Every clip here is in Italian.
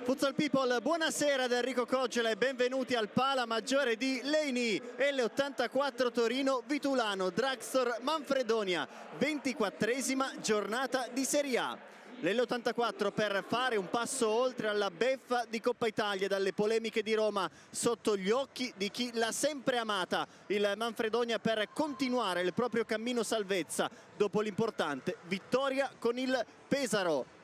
Futsal People, buonasera da Enrico Coggiola e benvenuti al Pala Maggiore di Leini, L84 Torino Vitulano, Dragstore Manfredonia, 24esima giornata di Serie A. L'L84 per fare un passo oltre alla beffa di Coppa Italia dalle polemiche di Roma sotto gli occhi di chi l'ha sempre amata, il Manfredonia per continuare il proprio cammino salvezza dopo l'importante vittoria con il Pesaro.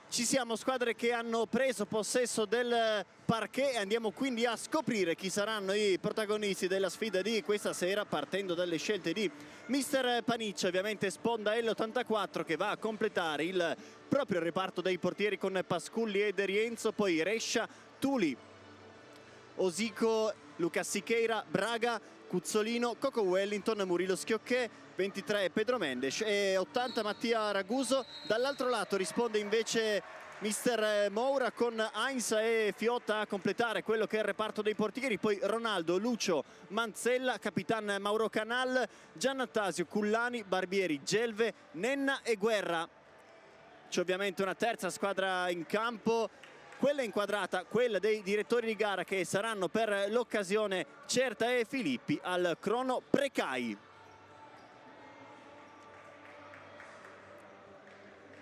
Ci siamo squadre che hanno preso possesso del parquet e andiamo quindi a scoprire chi saranno i protagonisti della sfida di questa sera, partendo dalle scelte di mister Paniccia, ovviamente sponda L84 che va a completare il proprio reparto dei portieri con Pasculli ed Rienzo, poi Rescia, Tuli, Osico, Lucas Siqueira, Braga, Cuzzolino, Coco Wellington, Murilo Schiocchè, 23 Pedro Mendes e 80 Mattia Raguso. Dall'altro lato risponde invece mister Moura con Heinz e Fiotta a completare quello che è il reparto dei portieri, poi Ronaldo, Lucio, Manzella, Capitan Mauro Canal, Giannattasio, Cullani, Barbieri, Gelve, Nenna e Guerra. C'è ovviamente una terza squadra in campo, quella inquadrata, quella dei direttori di gara che saranno per l'occasione Certa e Filippi al crono Precai.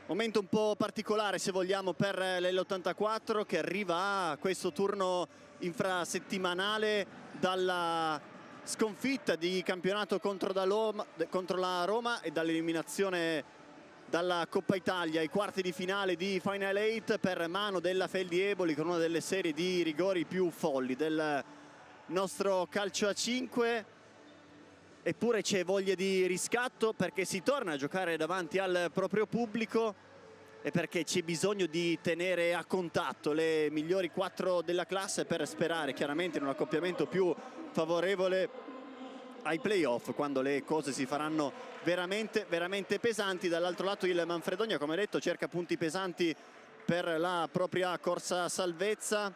Momento un po' particolare se vogliamo per l'L84 che arriva a questo turno infrasettimanale dalla sconfitta di campionato contro la Roma e dall'eliminazione dalla Coppa Italia ai quarti di finale di Final 8 per mano della Feldi Eboli, con una delle serie di rigori più folli del nostro calcio a 5. Eppure c'è voglia di riscatto perché si torna a giocare davanti al proprio pubblico e perché c'è bisogno di tenere a contatto le migliori 4 della classe per sperare chiaramente in un accoppiamento più favorevole ai playoff, quando le cose si faranno veramente pesanti. Dall'altro lato il Manfredonia, come detto, cerca punti pesanti per la propria corsa salvezza,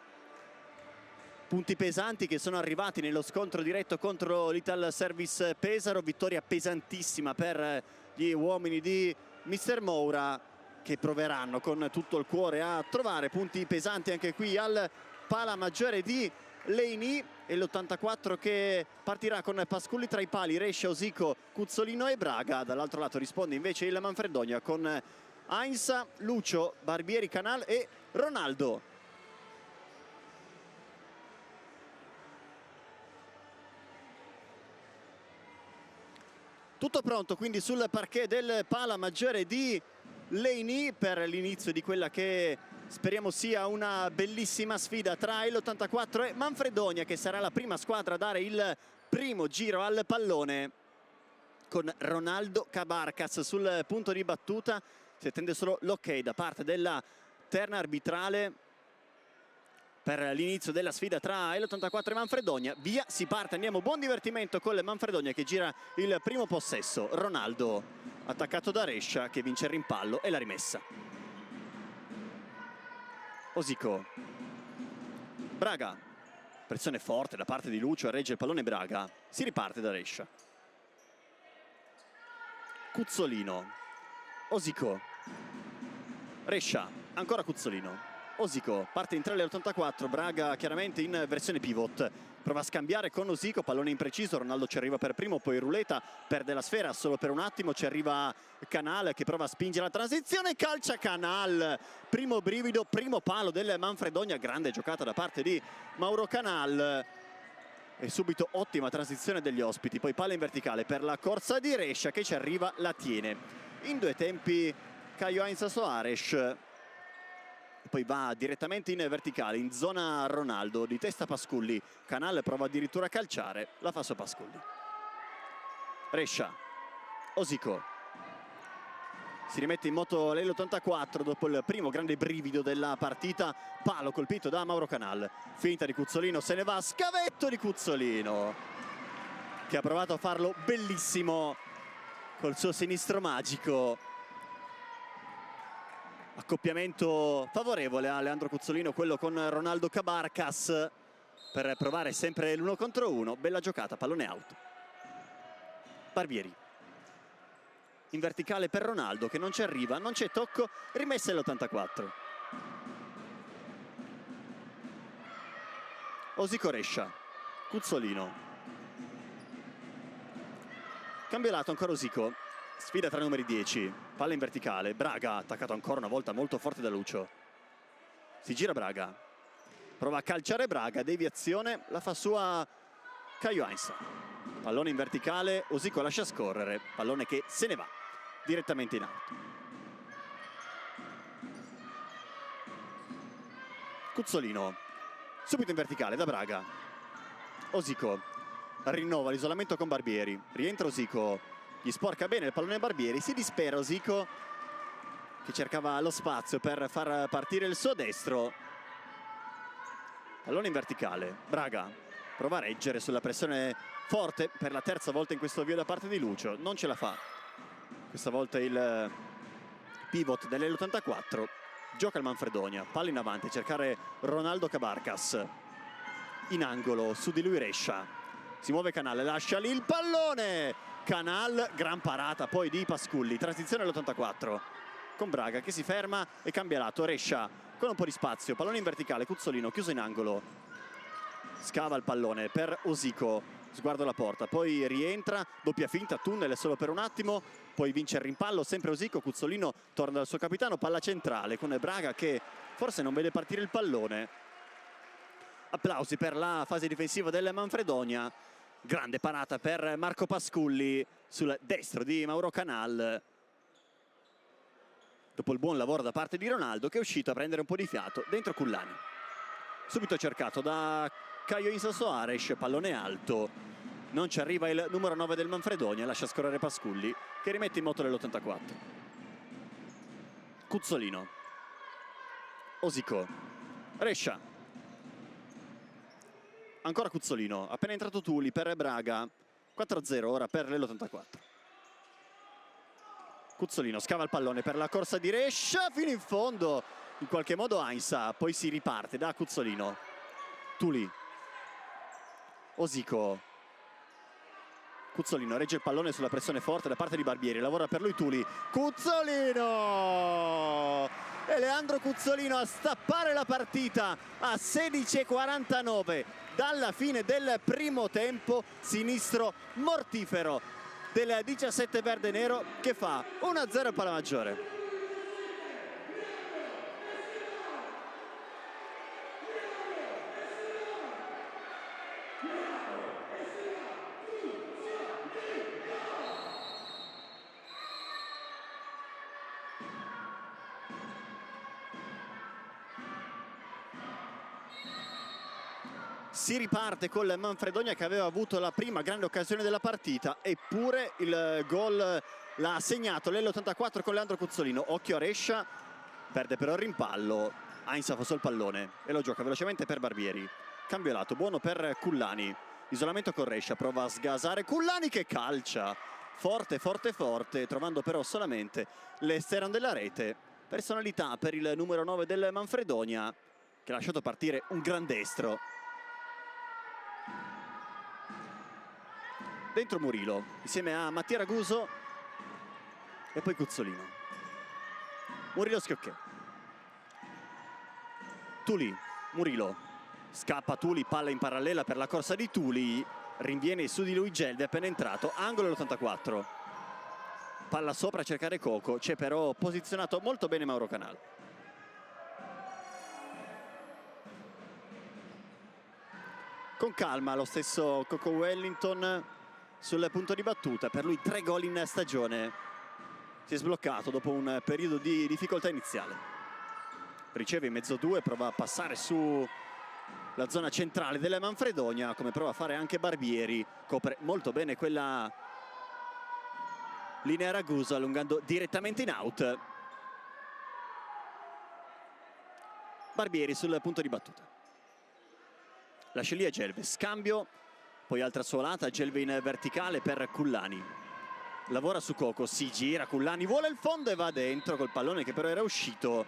punti pesanti che sono arrivati nello scontro diretto contro l'Ital Service Pesaro, vittoria pesantissima per gli uomini di mister Moura, che proveranno con tutto il cuore a trovare punti pesanti anche qui al Pala Maggiore di Leini. E l'84 che partirà con Pasculli tra i pali, Rescia, Osico, Cuzzolino e Braga. Dall'altro lato risponde invece il Manfredonia con Heinz, Lucio, Barbieri, Canal e Ronaldo. Tutto pronto quindi sul parquet del Pala Maggiore di Leini per l'inizio di quella che speriamo sia una bellissima sfida tra l'84 e Manfredonia, che sarà la prima squadra a dare il primo giro al pallone, con Ronaldo Cabarcas sul punto di battuta. Si attende solo l'ok da parte della terna arbitrale per l'inizio della sfida tra l'84 e Manfredonia. Via, si parte, andiamo, buon divertimento con il Manfredonia che gira il primo possesso. Ronaldo attaccato da Rescia che vince il rimpallo e la rimessa. Osico, Braga, pressione forte da parte di Lucio, regge il pallone Braga, si riparte da Rescia. Cuzzolino, Osico, Rescia, ancora Cuzzolino, Osico, parte in 3 l'84, Braga chiaramente in versione pivot, prova a scambiare con Osico, pallone impreciso, Ronaldo ci arriva per primo, poi Ruleta perde la sfera solo per un attimo, ci arriva Canal che prova a spingere la transizione, calcia Canal, primo brivido, primo palo del Manfredonia, grande giocata da parte di Mauro Canal e subito ottima transizione degli ospiti, poi palla in verticale per la corsa di Rescia che ci arriva, la tiene in due tempi Caio Heinz Soares. Poi va direttamente in verticale, in zona Ronaldo, di testa Pasculli. Canal prova addirittura a calciare, la fa su Pasculli. Rescia, Osico. Si rimette in moto l'L84 dopo il primo grande brivido della partita. Palo colpito da Mauro Canal. Finta di Cuzzolino, se ne va, scavetto di Cuzzolino, che ha provato a farlo bellissimo col suo sinistro magico. Accoppiamento favorevole a Leandro Cuzzolino, quello con Ronaldo Cabarcas, per provare sempre l'1 contro 1. Bella giocata, pallone out. Barbieri in verticale per Ronaldo che non ci arriva, non c'è tocco, rimessa l'84. Osico Rescia, Cuzzolino. Cambio lato ancora Osico, sfida tra i numeri 10, palla in verticale, Braga attaccato ancora una volta molto forte da Lucio. Si gira Braga, prova a calciare Braga, deviazione, la fa sua Caio Heinz. Pallone in verticale, Osico lascia scorrere, pallone che se ne va direttamente in alto. Cuzzolino, subito in verticale da Braga. Osico rinnova l'isolamento con Barbieri, rientra Osico, gli sporca bene il pallone Barbieri, si dispera Osico che cercava lo spazio per far partire il suo destro. Pallone in verticale, Braga prova a reggere sulla pressione forte per la terza volta in questo avvio da parte di Lucio, non ce la fa. Questa volta il pivot dell'L84 gioca il Manfredonia, palla in avanti, cercare Ronaldo Cabarcas in angolo, su di lui Rescia, si muove Canal, lascia lì il pallone, Canal, gran parata poi di Pasculli, transizione all'84 con Braga che si ferma e cambia lato, Rescia con un po' di spazio, pallone in verticale, Cuzzolino chiuso in angolo, scava il pallone per Osico, sguardo alla porta, poi rientra, doppia finta, tunnel solo per un attimo, poi vince il rimpallo, sempre Osico, Cuzzolino torna dal suo capitano, palla centrale con Braga che forse non vede partire il pallone. Applausi per la fase difensiva del Manfredonia, grande parata per Marco Pasculli sul destro di Mauro Canal. Dopo il buon lavoro da parte di Ronaldo che è uscito a prendere un po' di fiato dentro Cullani. Subito cercato da Caio Heinz Soares, pallone alto, non ci arriva il numero 9 del Manfredonia, lascia scorrere Pasculli che rimette in moto l'84. Cuzzolino, Osico, Rescia, ancora Cuzzolino, appena entrato Tuli per Braga, 4-0 ora per l'84. Cuzzolino scava il pallone per la corsa di Rescia fino in fondo, in qualche modo Heinz, poi si riparte da Cuzzolino. Tuli, Osico, Cuzzolino regge il pallone sulla pressione forte da parte di Barbieri, lavora per lui Tuli, Cuzzolino! E Leandro Cuzzolino a stappare la partita a 16:49 dalla fine del primo tempo, sinistro mortifero del 17 verde nero che fa 1-0 Palamaggiore. Si riparte col Manfredonia che aveva avuto la prima grande occasione della partita, eppure il gol l'ha segnato l'84 con Leandro Cuzzolino. Occhio a Rescia, perde però il rimpallo, Heinz fa sul pallone e lo gioca velocemente per Barbieri. Cambio lato, buono per Cullani, isolamento con Rescia, prova a sgasare Cullani che calcia forte forte forte, trovando però solamente l'esterno della rete. Personalità per il numero 9 del Manfredonia che ha lasciato partire un gran destro. Dentro Murilo, insieme a Mattia Raguso e poi Cuzzolino. Murilo Schiocchè. Tuli, Murilo. Scappa Tuli, palla in parallela per la corsa di Tuli. Rinviene su di lui Gelvi, appena entrato. Angolo l'84. Palla sopra a cercare Coco. C'è però posizionato molto bene Mauro Canal. Con calma lo stesso Coco Wellington sul punto di battuta, per lui 3 gol in stagione, si è sbloccato dopo un periodo di difficoltà iniziale, riceve in mezzo 2, prova a passare su la zona centrale della Manfredonia, come prova a fare anche Barbieri, copre molto bene quella linea Raguso allungando direttamente in out. Barbieri sul punto di battuta, lascia lì a Gelve, scambio, poi altra suolata, Gelve in verticale per Cullani, lavora su Coco, si gira, Cullani vuole il fondo e va dentro col pallone che però era uscito.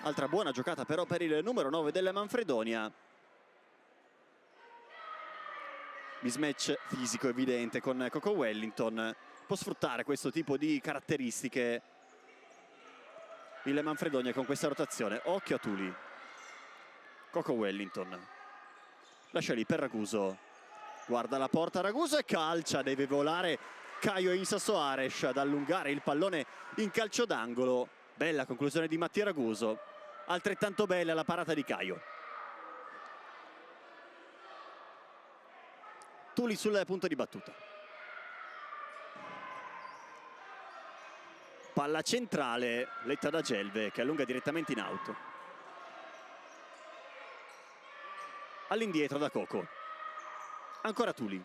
Altra buona giocata però per il numero 9 della Manfredonia. Mismatch fisico evidente con Coco Wellington, può sfruttare questo tipo di caratteristiche il Manfredonia con questa rotazione. Occhio a Tuli, Coco Wellington, lascia lì per Raguso, guarda la porta Raguso e calcia, deve volare Caio Insa Soares ad allungare il pallone in calcio d'angolo. Bella conclusione di Mattia Raguso, altrettanto bella la parata di Caio. Tuli sul punto di battuta, palla centrale letta da Gelve che allunga direttamente in out. All'indietro da Coco, ancora Tuli,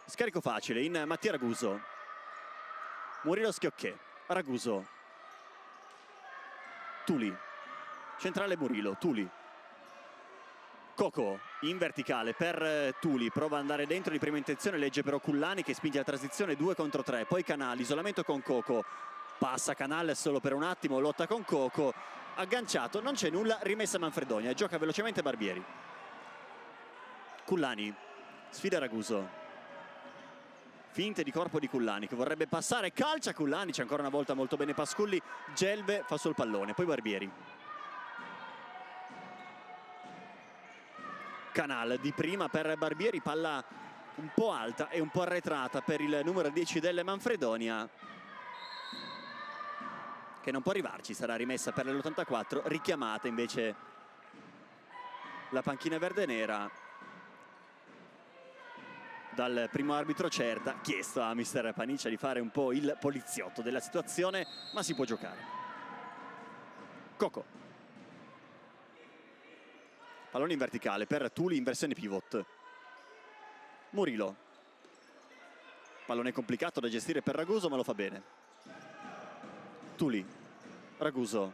scarico facile in Mattia Raguso, Murilo Schiocchè, Raguso, Tuli, centrale Murilo, Tuli, Coco in verticale per Tuli, prova ad andare dentro di prima intenzione, legge però Cullani che spinge la transizione 2 contro 3, poi Canal, isolamento con Coco, passa Canal solo per un attimo, lotta con Coco, agganciato, non c'è nulla, rimessa Manfredonia, gioca velocemente Barbieri. Cullani, sfida Raguso, finte di corpo di Cullani che vorrebbe passare, calcia Cullani, c'è ancora una volta molto bene Pasculli, Gelve fa sul pallone, poi Barbieri. Canal di prima per Barbieri, palla un po' alta e un po' arretrata per il numero 10 del Manfredonia che non può arrivarci, sarà rimessa per l'84, richiamata invece la panchina verde-nera dal primo arbitro Certa, chiesto a mister Paniccia di fare un po' il poliziotto della situazione, ma si può giocare. Coco, pallone in verticale per Tuli in versione pivot. Murilo, pallone complicato da gestire per Raguso ma lo fa bene. Tuli, Raguso,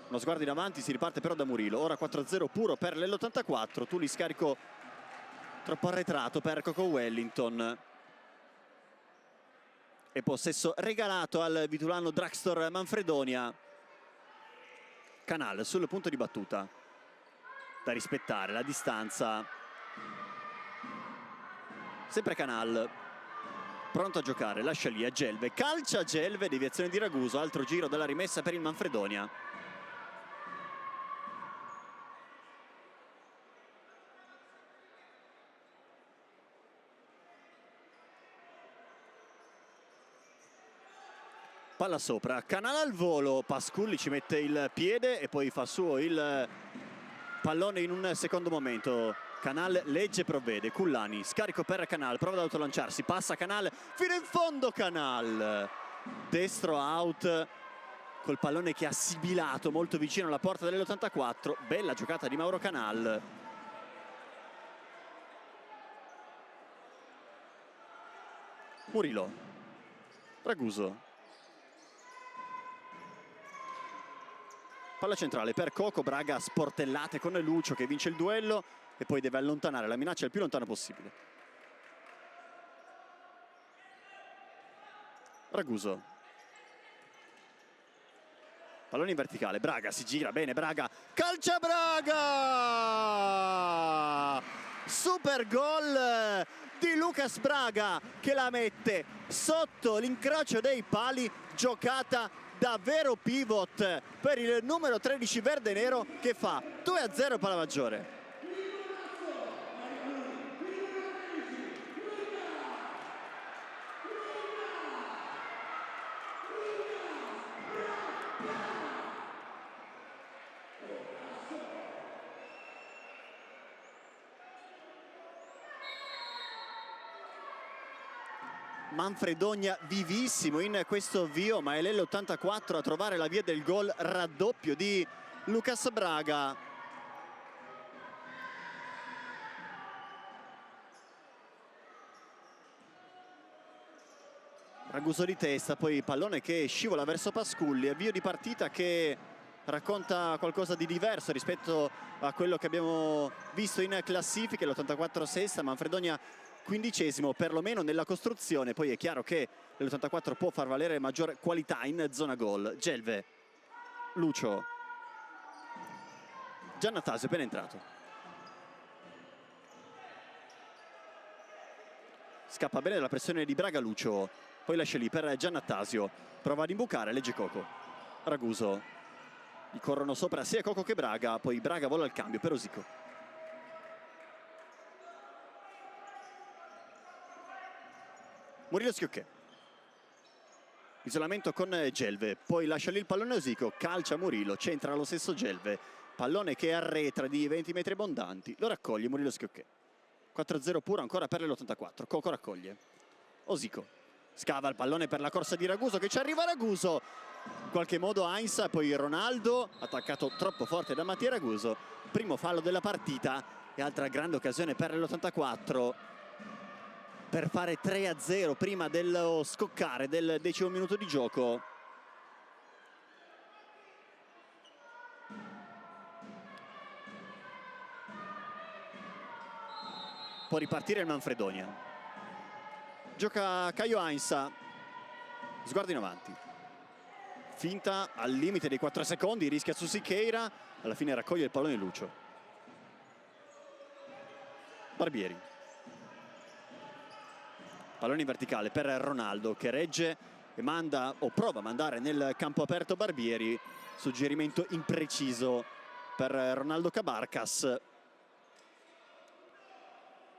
uno sguardo in avanti, si riparte però da Murilo, ora 4-0 puro per l'84, Tuli scarico troppo arretrato per Coco Wellington e possesso regalato al vitulano Dragstor Manfredonia. Canal sul punto di battuta, da rispettare la distanza, sempre Canal pronto a giocare, lascia lì a Gelve, calcia Gelve, deviazione di Raguso, altro giro della rimessa per il Manfredonia. Palla sopra, Canal al volo, Pasculli ci mette il piede e poi fa suo il pallone in un secondo momento. Canal legge, provvede, Cullani, scarico per Canal, prova ad autolanciarsi, passa Canal, fino in fondo Canal, destro out, col pallone che ha sibilato molto vicino alla porta dell'84, bella giocata di Mauro Canal. Murilo, Raguso, palla centrale per Coco, Braga sportellate con Lucio che vince il duello e poi deve allontanare la minaccia il più lontano possibile. Raguso, pallone in verticale, Braga si gira bene, Braga, calcia Braga! Super gol di Lucas Braga che la mette sotto l'incrocio dei pali, giocata davvero pivot per il numero 13 verde-nero che fa 2-0 Palamaggiore. Manfredonia vivissimo in questo avvio, ma è l'84 a trovare la via del gol, raddoppio di Lucas Braga. Raguso di testa, poi pallone che scivola verso Pasculli, avvio di partita che racconta qualcosa di diverso rispetto a quello che abbiamo visto in classifica, l'84 sesta, Manfredonia 15esimo perlomeno nella costruzione, poi è chiaro che l'84 può far valere maggior qualità in zona gol. Gelve, Lucio, Giannattasio appena entrato, scappa bene dalla pressione di Braga Lucio, poi lascia lì per Giannattasio, prova ad imbucare, legge Coco, Raguso, gli corrono sopra sia Coco che Braga, poi Braga vola al cambio per Osico. Murillo Schiocchè. Isolamento con Gelve, poi lascia lì il pallone Osico, calcia Murillo, centra lo stesso Gelve, pallone che arretra di 20 metri abbondanti, lo raccoglie Murillo Schiocchè. 4-0 puro ancora per l'84, Coco raccoglie. Osico scava il pallone per la corsa di Raguso, che ci arriva Raguso. In qualche modo Heinz, poi Ronaldo, attaccato troppo forte da Mattia Raguso. Primo fallo della partita e altra grande occasione per l'84 per fare 3-0 prima dello scoccare del 10° minuto di gioco. Può ripartire il Manfredonia. Gioca Caio Heinz, sguardo in avanti. Finta al limite dei 4 secondi, rischia su Siqueira, alla fine raccoglie il pallone Lucio. Barbieri. Pallone in verticale per Ronaldo, che regge e manda o prova a mandare nel campo aperto Barbieri. Suggerimento impreciso per Ronaldo Cabarcas.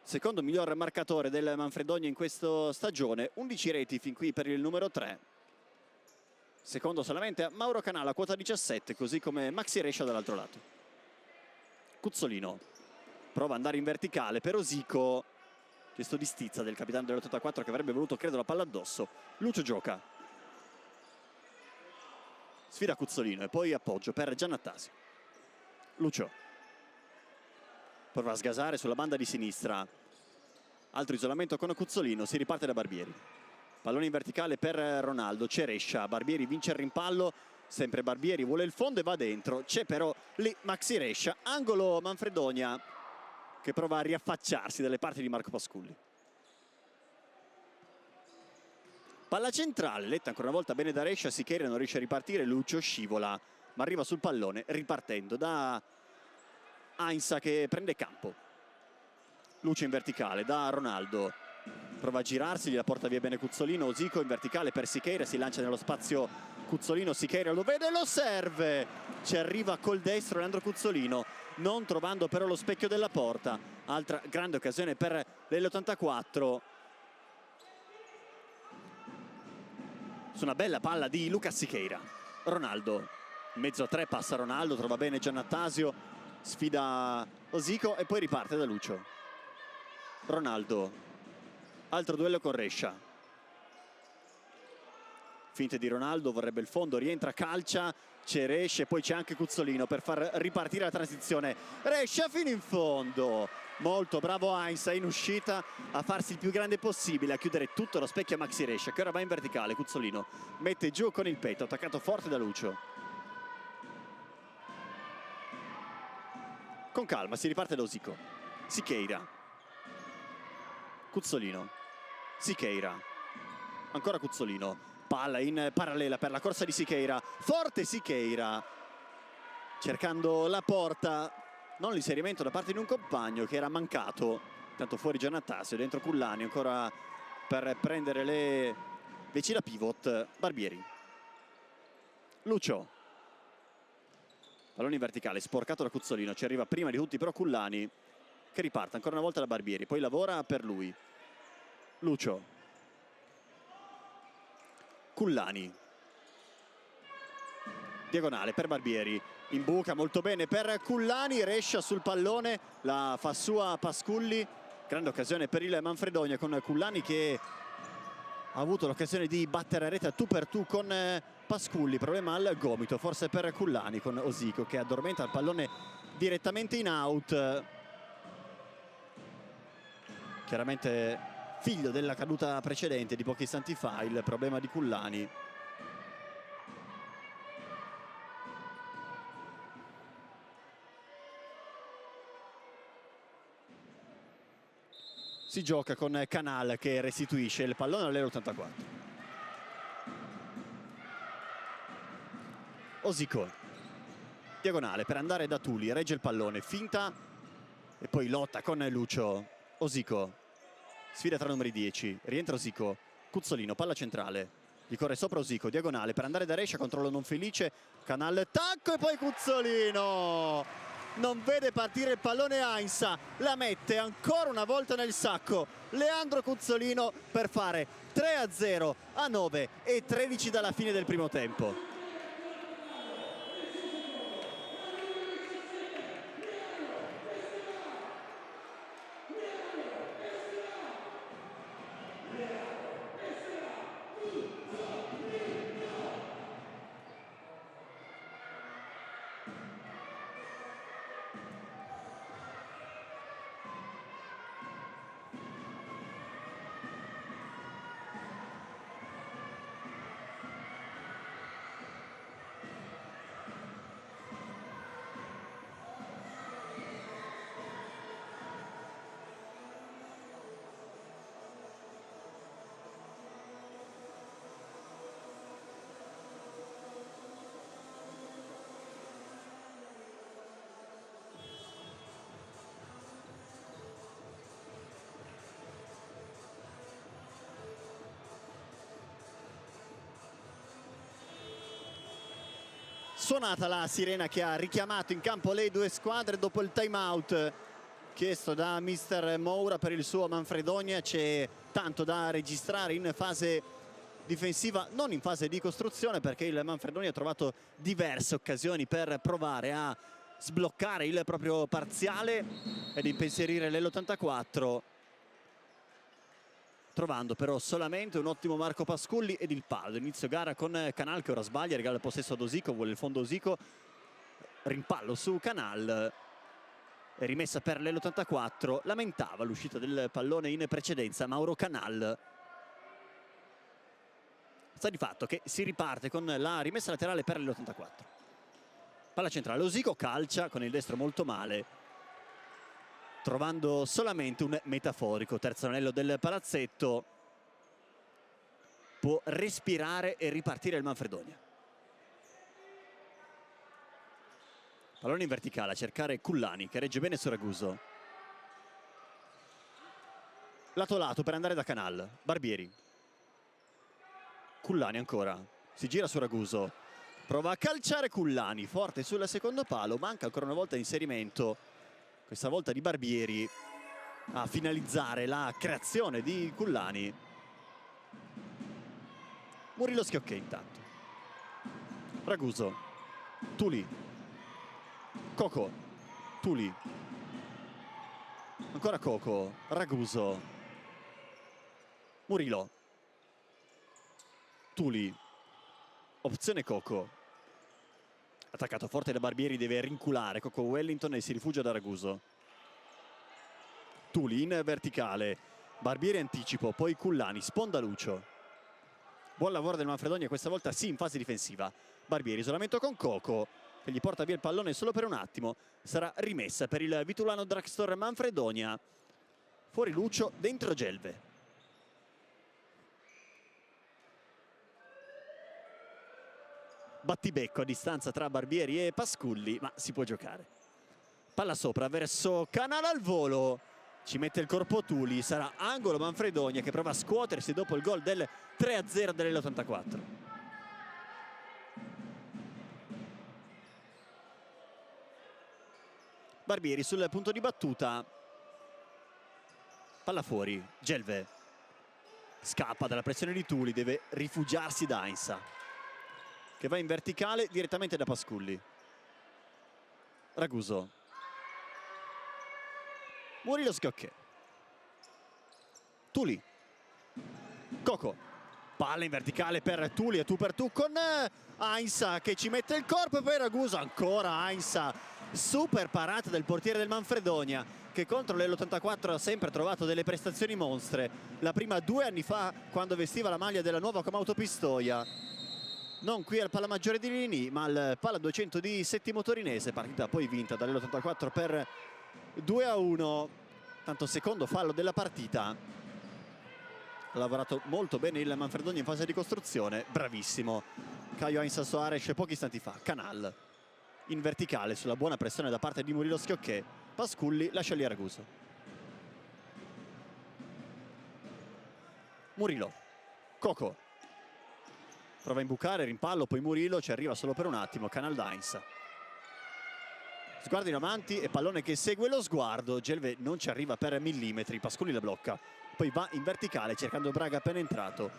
Secondo miglior marcatore del Manfredonia in questa stagione, 11 reti fin qui per il numero 3. Secondo solamente a Mauro Canala, quota 17, così come Maxi Rescia dall'altro lato. Cuzzolino prova ad andare in verticale per Osico. Gesto di stizza del capitano dell'84 che avrebbe voluto, credo, la palla addosso. Lucio gioca. Sfida Cuzzolino e poi appoggio per Giannattasio. Lucio prova a sgasare sulla banda di sinistra. Altro isolamento con Cuzzolino, si riparte da Barbieri. Pallone in verticale per Ronaldo, c'è Rescia, Barbieri vince il rimpallo, sempre Barbieri vuole il fondo e va dentro. C'è però lì Maxi Rescia, angolo Manfredonia, che prova a riaffacciarsi dalle parti di Marco Pasculli. Palla centrale, letta ancora una volta bene da Rescia, Siqueira non riesce a ripartire, Lucio scivola, ma arriva sul pallone ripartendo da Heinz che prende campo. Lucio in verticale da Ronaldo, prova a girarsi, gliela porta via bene Cuzzolino. Osico in verticale per Siqueira, si lancia nello spazio Cuzzolino, Siqueira lo vede e lo serve. Ci arriva col destro Leandro Cuzzolino, non trovando però lo specchio della porta. Altra grande occasione per l'84. Su una bella palla di Lucas Siqueira. Ronaldo, in mezzo a 3 passa Ronaldo, trova bene Giannattasio, sfida Osico e poi riparte da Lucio. Ronaldo, altro duello con Rescia. Finte di Ronaldo, vorrebbe il fondo, rientra, calcia, c'è Rescia e poi c'è anche Cuzzolino per far ripartire la transizione. Rescia fino in fondo, molto bravo Heinz in uscita a farsi il più grande possibile, a chiudere tutto lo specchio a Maxi Rescia, che ora va in verticale. Cuzzolino mette giù con il petto, attaccato forte da Lucio. Con calma si riparte da Osico. Siqueira, Cuzzolino, Siqueira, ancora Cuzzolino, palla in parallela per la corsa di Siqueira, forte Siqueira, cercando la porta, non l'inserimento da parte di un compagno che era mancato. Tanto fuori Giannattasio, dentro Cullani ancora per prendere le decine pivot. Barbieri, Lucio, pallone in verticale, sporcato da Cuzzolino, ci arriva prima di tutti però Cullani, che riparte ancora una volta da Barbieri, poi lavora per lui. Lucio, Cullani, diagonale per Barbieri, in buca molto bene per Cullani, Rescia sul pallone, la fa sua Pasculli. Grande occasione per il Manfredonia con Cullani che ha avuto l'occasione di battere a rete a tu per tu con Pasculli, problema al gomito forse per Cullani, con Osico che addormenta il pallone direttamente in out. Chiaramente figlio della caduta precedente di pochi istanti fa, il problema di Cullani. Si gioca con Canal che restituisce il pallone all'84. Osico, diagonale per andare da Tuli, regge il pallone, finta e poi lotta con Lucio. Osico, sfida tra numeri 10, rientra Osico, Cuzzolino, palla centrale, gli corre sopra Osico, diagonale per andare da Rescia, controllo non felice, Canal, tacco e poi Cuzzolino! Non vede partire il pallone Heinz, la mette ancora una volta nel sacco Leandro Cuzzolino per fare 3-0 a 9:13 dalla fine del primo tempo. Suonata la sirena che ha richiamato in campo le due squadre dopo il time out chiesto da mister Moura per il suo Manfredonia. C'è tanto da registrare in fase difensiva, non in fase di costruzione, perché il Manfredonia ha trovato diverse occasioni per provare a sbloccare il proprio parziale ed impensierire l'84, trovando però solamente un ottimo Marco Pasculli ed il palo. Inizio gara con Canal che ora sbaglia, regala il possesso ad Osico, vuole il fondo Osico, rimpallo su Canal, rimessa per l'84. Lamentava l'uscita del pallone in precedenza Mauro Canal. Sta di fatto che si riparte con la rimessa laterale per l'84. Palla centrale, Osico calcia con il destro molto male, trovando solamente un metaforico terzo anello del palazzetto. Può respirare e ripartire il Manfredonia. Pallone in verticale a cercare Cullani che regge bene su Raguso. Lato lato per andare da Canal, Barbieri. Cullani ancora, si gira su Raguso, prova a calciare Cullani, forte sul secondo palo, manca ancora una volta l'inserimento, questa volta di Barbieri, a finalizzare la creazione di Cullani. Murillo Schiocchè intanto. Raguso, Tuli, Coco, Tuli, ancora Coco, Raguso, Murillo, Tuli, opzione Coco. Attaccato forte da Barbieri, deve rinculare Coco Wellington e si rifugia da Raguso. Tuli in verticale, Barbieri anticipo, poi Cullani, sponda Lucio. Buon lavoro del Manfredonia, questa volta sì in fase difensiva. Barbieri, isolamento con Coco, che gli porta via il pallone solo per un attimo. Sarà rimessa per il Vitulano Drugstore Manfredonia. Fuori Lucio, dentro Gelve. Battibecco a distanza tra Barbieri e Pasculli, ma si può giocare. Palla sopra verso Canal al volo, ci mette il corpo Tuli, sarà angolo Manfredonia che prova a scuotersi dopo il gol del 3-0 dell'84. Barbieri sul punto di battuta, palla fuori, Gelve scappa dalla pressione di Tuli, deve rifugiarsi da Ainsa che va in verticale direttamente da Pasculli. Raguso, Murillo Schiocchè, Tuli, Coco, palla in verticale per Tuli e tu per tu con Ainsa che ci mette il corpo e poi Raguso, ancora Ainsa, super parata del portiere del Manfredonia che contro l'84 ha sempre trovato delle prestazioni monstre, la prima 2 anni fa quando vestiva la maglia della Nuova Comauto Pistoia. Non qui al Palamaggiore di Lini, ma al Pala 200 di Settimo Torinese, partita poi vinta dall'84 per 2-1. Tanto secondo fallo della partita. Ha lavorato molto bene il Manfredonia in fase di costruzione, bravissimo Caio Ainsa Soares pochi istanti fa. Canal in verticale sulla buona pressione da parte di Murillo Schiocchè. Pasculli lascia lì a Raguso. Murillo, Coco prova a imbucare, rimpallo, poi Murillo ci arriva solo per un attimo. Canal d'Ainsa, sguardo in avanti e pallone che segue lo sguardo. Gelve non ci arriva per millimetri, Pasculli la blocca. poi va in verticale cercando Braga appena entrato,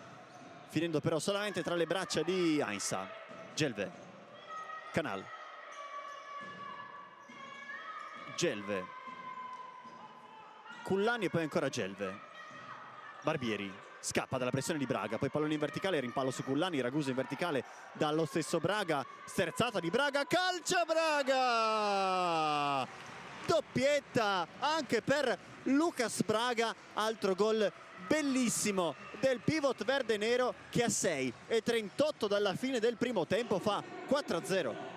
finendo però solamente tra le braccia di Ainsa. Gelve, Canal, Gelve, Cullani e poi ancora Gelve. Barbieri scappa dalla pressione di Braga, poi pallone in verticale, rimpallo su Cullani, Ragusa in verticale dallo stesso Braga, sterzata di Braga, calcia Braga! Doppietta anche per Lucas Braga, altro gol bellissimo del pivot verde-nero che a 6:38 dalla fine del primo tempo fa 4-0.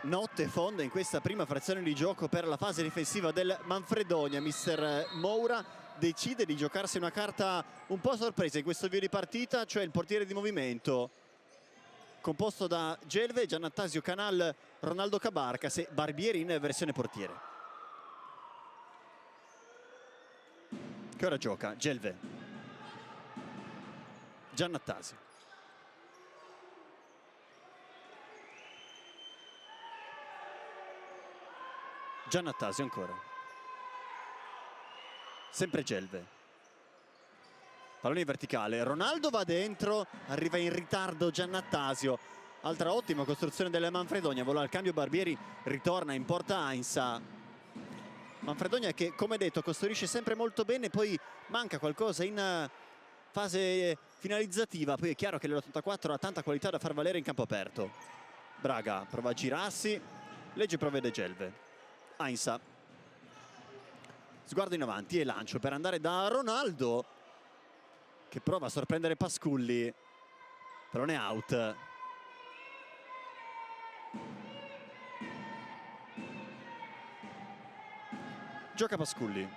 Notte fonda in questa prima frazione di gioco per la fase difensiva del Manfredonia. Mister Moura decide di giocarsi una carta un po' sorpresa in questo avvio di partita, cioè il portiere di movimento composto da Gelve, Giannattasio, Canal, Ronaldo Cabarcas e Barbieri in versione portiere. Che ora gioca? Gelve, Giannattasio, Giannattasio ancora, sempre Gelve, pallone in verticale, Ronaldo va dentro, arriva in ritardo Giannattasio, altra ottima costruzione della Manfredonia, vola al cambio Barbieri, ritorna in porta Ainsa. Manfredonia che, come detto, costruisce sempre molto bene, poi manca qualcosa in fase finalizzativa, poi è chiaro che l'84 ha tanta qualità da far valere in campo aperto. Braga prova a girarsi, legge e provvede Gelve. Ainsa, sguardo in avanti e lancio per andare da Ronaldo che prova a sorprendere Pasculli, però non è out. Gioca Pasculli,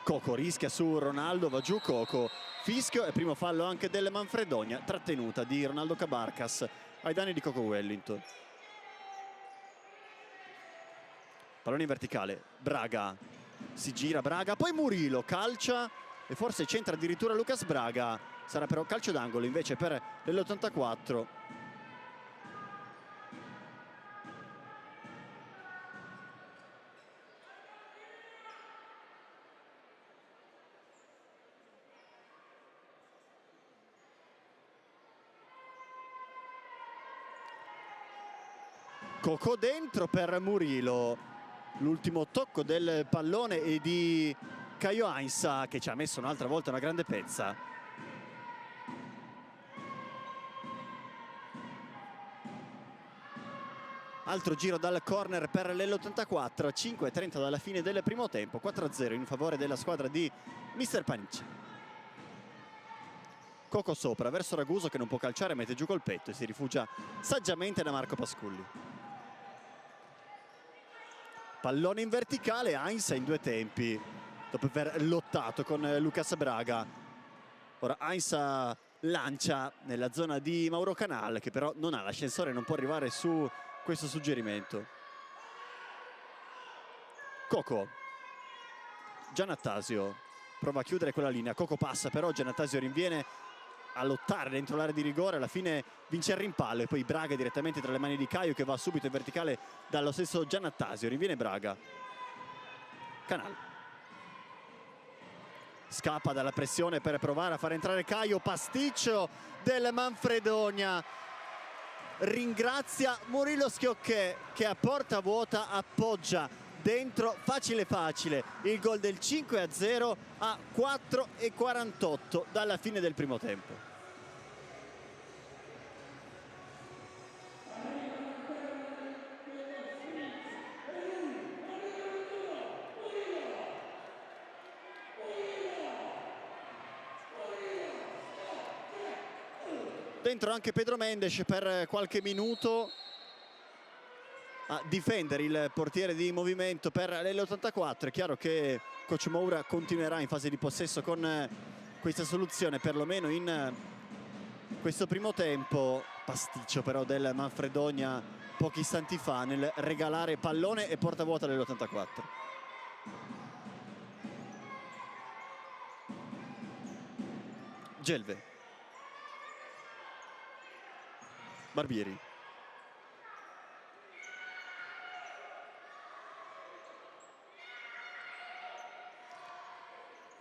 Coco rischia su Ronaldo, va giù Coco, fischio e primo fallo anche del Manfredonia, trattenuta di Ronaldo Cabarcas ai danni di Coco Wellington. Pallone in verticale, Braga, si gira Braga, poi Murillo calcia e forse centra addirittura Lucas Braga, sarà però calcio d'angolo invece per l'84. Coco dentro per Murillo, l'ultimo tocco del pallone e di Caio Ainsa che ci ha messo un'altra volta una grande pezza. Altro giro dal corner per l'84, 5:30 dalla fine del primo tempo, 4-0 in favore della squadra di Mister Panic. Coco sopra verso Raguso che non può calciare, mette giù col petto e si rifugia saggiamente da Marco Pasculli. Pallone in verticale, Ainsa in due tempi dopo aver lottato con Lucas Braga. Ora Ainsa lancia nella zona di Mauro Canal che però non ha l'ascensore, non può arrivare su questo suggerimento. Coco, Giannattasio prova a chiudere quella linea, Coco passa però, Giannattasio rinviene a lottare dentro l'area di rigore, alla fine vince il rimpallo e poi Braga direttamente tra le mani di Caio che va subito in verticale dallo stesso Giannattasio, rinviene Braga. Canal scappa dalla pressione per provare a far entrare Caio, pasticcio del Manfredonia, ringrazia Murillo Schiocchè che a porta vuota appoggia dentro facile facile il gol del 5-0 a 4:48 dalla fine del primo tempo. Dentro anche Pedro Mendes per qualche minuto a difendere il portiere di movimento per l'84. È chiaro che coach Moura continuerà in fase di possesso con questa soluzione, perlomeno in Questo primo tempo, pasticcio però del Manfredonia pochi istanti fa nel regalare pallone e porta vuota dell'84. Gelve. Barbieri.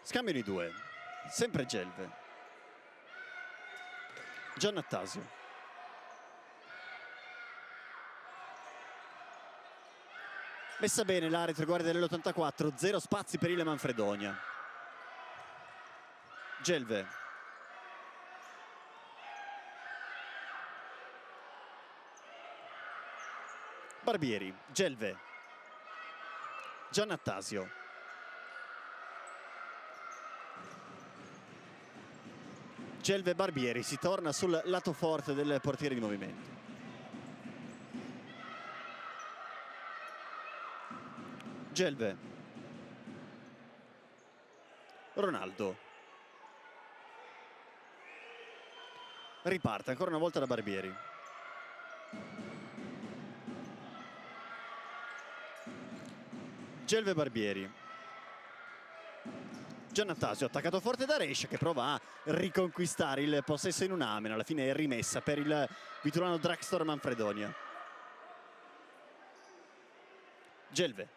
Scambiano i due. Sempre Gelve. Giannattasio. Messa bene la retroguardia dell'84, 0 spazi per il Manfredonia. Gelve. Barbieri, Gelve. Giannattasio. Gelve Barbieri, si torna sul lato forte del portiere di movimento. Gelve. Ronaldo. Riparte ancora una volta da Barbieri. Gelve Barbieri. Giannattasio attaccato forte da Rescia che prova a riconquistare il possesso in un'amen, alla fine è rimessa per il vitulano Dragstor Manfredonia. Gelve.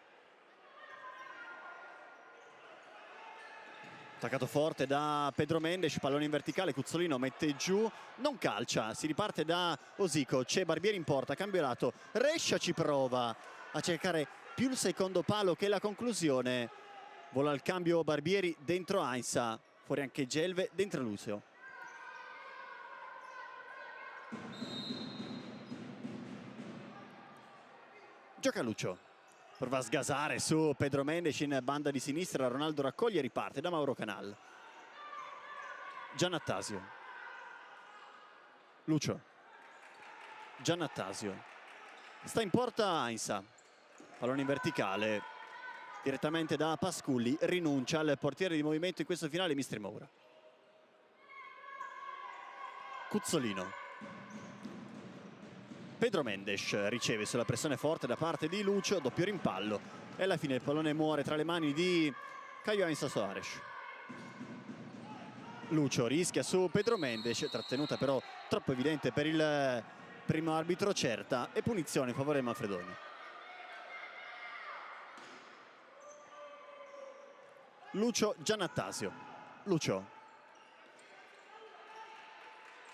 Attaccato forte da Pedro Mendes, pallone in verticale, Cuzzolino mette giù, non calcia, si riparte da Osico, c'è Barbieri in porta, cambio lato, Rescia ci prova a cercare più il secondo palo che la conclusione. Vola al cambio Barbieri dentro Ainsa, fuori anche Gelve, dentro Lucio. Gioca Lucio, prova a sgasare su Pedro Mendes in banda di sinistra, Ronaldo raccoglie e riparte da Mauro Canal. Giannattasio. Lucio. Giannattasio. Sta in porta Ainsa, pallone in verticale. Direttamente da Pasculli, rinuncia al portiere di movimento in questo finale Mistri Moura. Cuzzolino. Pedro Mendes riceve sulla pressione forte da parte di Lucio, doppio rimpallo e alla fine il pallone muore tra le mani di Caio Ainsa Soares. Lucio rischia su Pedro Mendes, trattenuta però troppo evidente per il primo arbitro certa e punizione in favore del Manfredonia. Lucio Giannattasio. Lucio.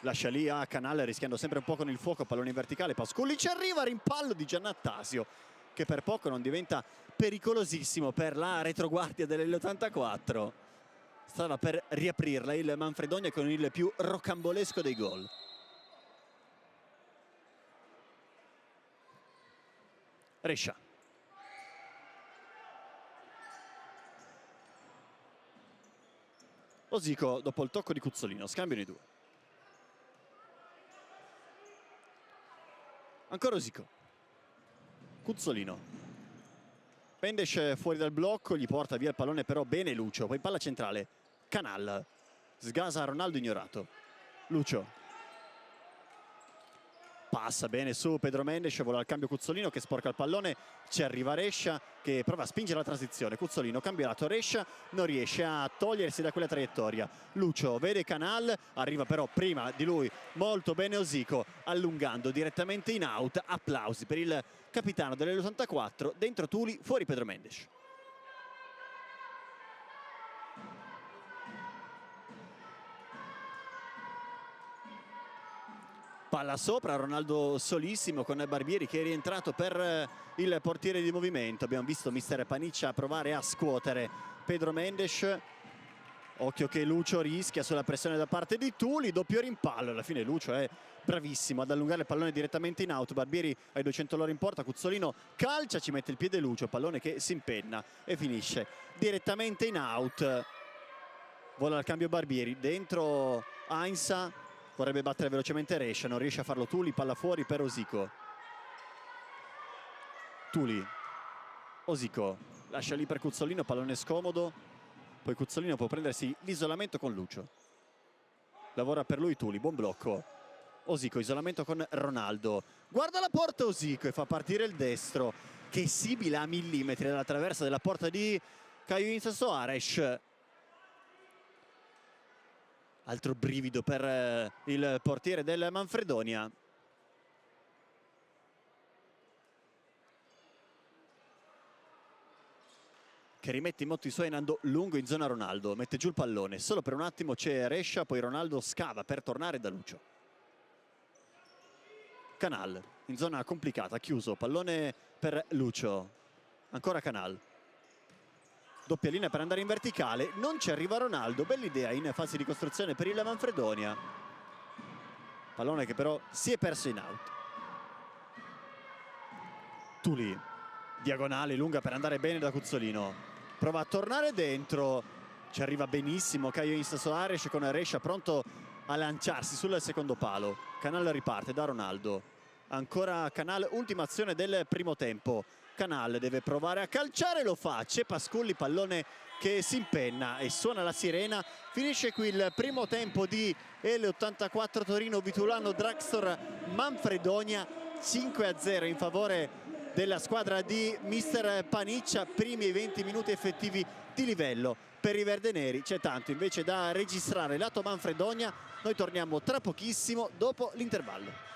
Lascia lì a Canale rischiando sempre un po' con il fuoco, pallone in verticale, Pasculli ci arriva, rimpallo di Giannattasio che per poco non diventa pericolosissimo per la retroguardia dell'84. Stava per riaprirla il Manfredonia con il più rocambolesco dei gol. Rescia. Osico dopo il tocco di Cuzzolino, scambiano i due. Ancora Osico. Cuzzolino. Mendes fuori dal blocco, gli porta via il pallone però bene Lucio. Poi palla centrale. Canal. Sgasa Ronaldo ignorato. Lucio. Passa bene su Pedro Mendes, vola al cambio Cuzzolino che sporca il pallone, ci arriva Rescia che prova a spingere la transizione, Cuzzolino cambiato, Rescia non riesce a togliersi da quella traiettoria, Lucio vede Canal, arriva però prima di lui molto bene Osico, allungando direttamente in out, applausi per il capitano dell'84, dentro Tuli, fuori Pedro Mendes. Palla sopra, Ronaldo solissimo con Barbieri che è rientrato per il portiere di movimento. Abbiamo visto mister Paniccia provare a scuotere Pedro Mendes. Occhio che Lucio rischia sulla pressione da parte di Tuli, doppio rimpallo. Alla fine Lucio è bravissimo ad allungare il pallone direttamente in out. Barbieri ai 200 loro in porta, Cuzzolino calcia, ci mette il piede Lucio, pallone che si impenna e finisce direttamente in out. Vola al cambio Barbieri, dentro Ainsa. Vorrebbe battere velocemente Rescia, non riesce a farlo Tuli, palla fuori per Osico. Tuli. Osico. Lascia lì per Cuzzolino, pallone scomodo. Poi Cuzzolino può prendersi l'isolamento con Lucio. lavora per lui Tuli, buon blocco. Osico, isolamento con Ronaldo, guarda la porta Osico e fa partire il destro che sibila a millimetri dalla traversa della porta di Caio Soares. Altro brivido per il portiere del Manfredonia. Che rimette in moto i suoi andando lungo in zona Ronaldo, mette giù il pallone, solo per un attimo c'è Rescia, poi Ronaldo scava per tornare da Lucio. Canal in zona complicata, chiuso, pallone per Lucio, ancora Canal, doppia linea per andare in verticale, non ci arriva Ronaldo, bella idea in fase di costruzione per il Manfredonia, pallone che però si è perso in out. Tuli, diagonale lunga per andare bene da Cuzzolino, prova a tornare dentro, ci arriva benissimo Caio Soares con Rescia pronto a lanciarsi sul secondo palo. Canal riparte da Ronaldo, ancora Canal, ultima azione del primo tempo. Canal deve provare a calciare, lo fa, c'è Pasculli, pallone che si impenna e suona la sirena. Finisce qui il primo tempo di L84 Torino Vitulano Dragstor Manfredonia, 5-0 in favore della squadra di mister Paniccia. Primi 20 minuti effettivi di livello per i verdeneri, c'è tanto invece da registrare lato Manfredonia. Noi torniamo tra pochissimo dopo l'intervallo.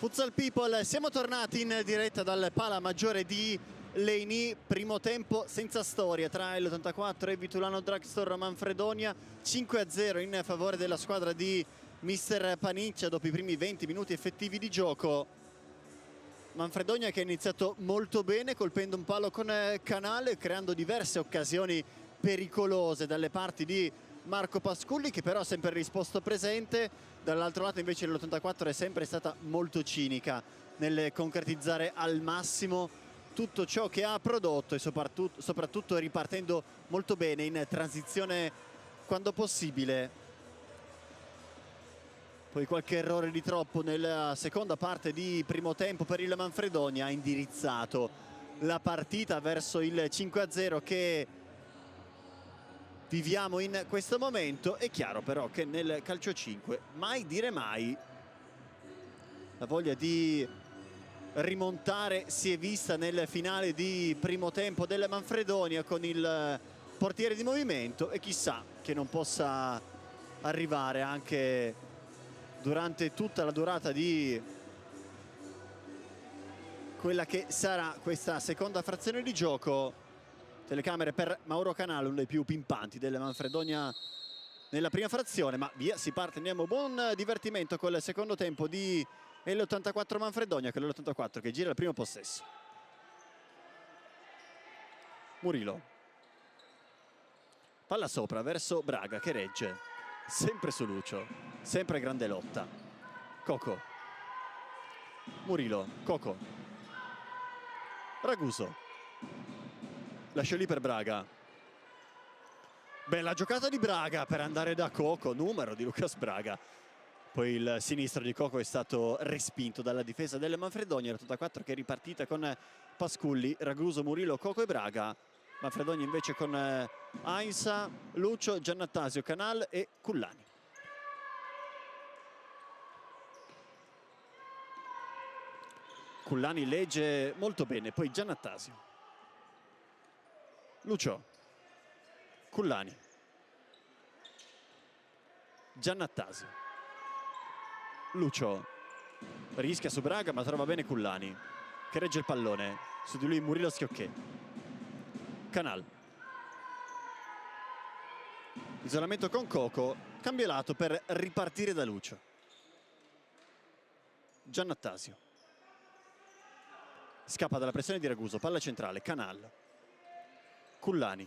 Futsal People, siamo tornati in diretta dal Pala Maggiore di Lejny, primo tempo senza storia tra l'84 e Vitulano Drugstore Manfredonia, 5-0 in favore della squadra di Mister Paniccia dopo i primi 20 minuti effettivi di gioco. Manfredonia che ha iniziato molto bene colpendo un palo con Canale, creando diverse occasioni pericolose dalle parti di Marco Pasculli, che però ha sempre risposto presente. Dall'altro lato invece l'84 è sempre stata molto cinica nel concretizzare al massimo tutto ciò che ha prodotto e soprattutto ripartendo molto bene in transizione quando possibile. Poi qualche errore di troppo nella seconda parte di primo tempo per il Manfredonia ha indirizzato la partita verso il 5-0 che viviamo in questo momento. È chiaro però che nel calcio 5 mai dire mai. La voglia di rimontare si è vista nel finale di primo tempo del Manfredonia con il portiere di movimento, e chissà che non possa arrivare anche durante tutta la durata di quella che sarà questa seconda frazione di gioco. Telecamere per Mauro Canale, uno dei più pimpanti del Manfredonia nella prima frazione, ma via, si parte, andiamo, buon divertimento con il secondo tempo di L'84 Manfredonia, con l'84 che gira il primo possesso. Murilo, palla sopra verso Braga che regge, sempre su Lucio, sempre grande lotta. Coco, Murilo, Coco, Raguso, lascia lì per Braga. Bella giocata di Braga per andare da Coco, numero di Lucas Braga. Poi il sinistro di Coco è stato respinto dalla difesa del Manfredonia. L'84 che è ripartita con Pasculli, Raguso, Murilo, Coco e Braga. Manfredonia invece con Ainsa, Lucio, Giannattasio, Canal e Cullani. Cullani legge molto bene, poi Giannattasio, Lucio, Cullani, Giannattasio, Lucio rischia su Braga ma trova bene Cullani che regge il pallone, su di lui Murilo Schiocchè. Canal, isolamento con Coco, cambio lato per ripartire da Lucio. Giannattasio scappa dalla pressione di Raguso, palla centrale, Canal, Cullani,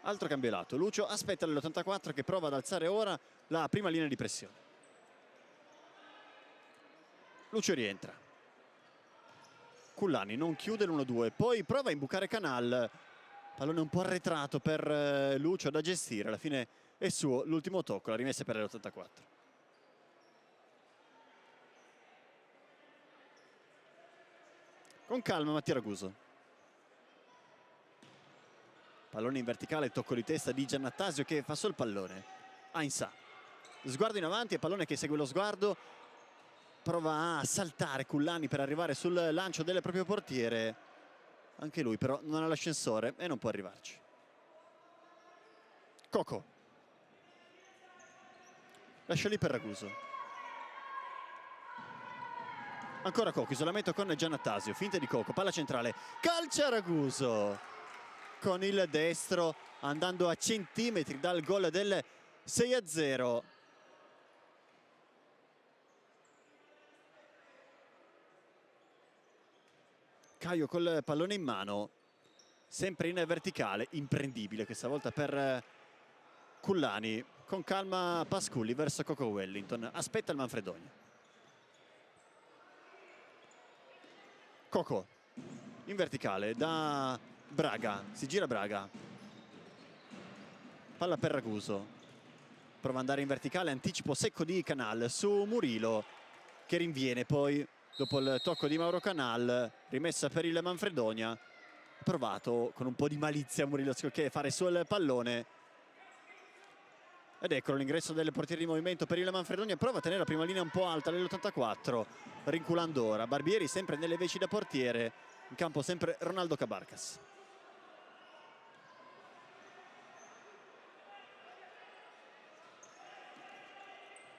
altro cambio lato. Lucio aspetta l'84 che prova ad alzare ora la prima linea di pressione. Lucio rientra, Cullani non chiude l'1-2, poi prova a imbucare Canal, pallone un po' arretrato per Lucio da gestire, alla fine è suo l'ultimo tocco, la rimessa per l'84. Con calma Mattia Raguso, pallone in verticale, tocco di testa di Giannattasio che fa solo il pallone. Ainsa, sguardo in avanti e pallone che segue lo sguardo, prova a saltare Cullani per arrivare sul lancio del proprio portiere, anche lui però non ha l'ascensore e non può arrivarci. Coco, lascia lì per Raguso, ancora Coco, isolamento con Giannattasio, finta di Coco, palla centrale, calcia Raguso con il destro andando a centimetri dal gol del 6-0. Caio col pallone in mano, sempre in verticale, imprendibile questa volta per Cullani, con calma Pasculli verso Coco Wellington, aspetta il Manfredonia. Coco in verticale da Braga, si gira Braga, palla per Raguso, prova ad andare in verticale, anticipo secco di Canal su Murilo che rinviene, poi dopo il tocco di Mauro Canal, rimessa per il Manfredonia, provato con un po' di malizia Murilo che fare sul pallone, ed eccolo l'ingresso del portiere di movimento per il Manfredonia, prova a tenere la prima linea un po' alta nell'84, rinculando ora Barbieri sempre nelle veci da portiere, in campo sempre Ronaldo Cabarcas.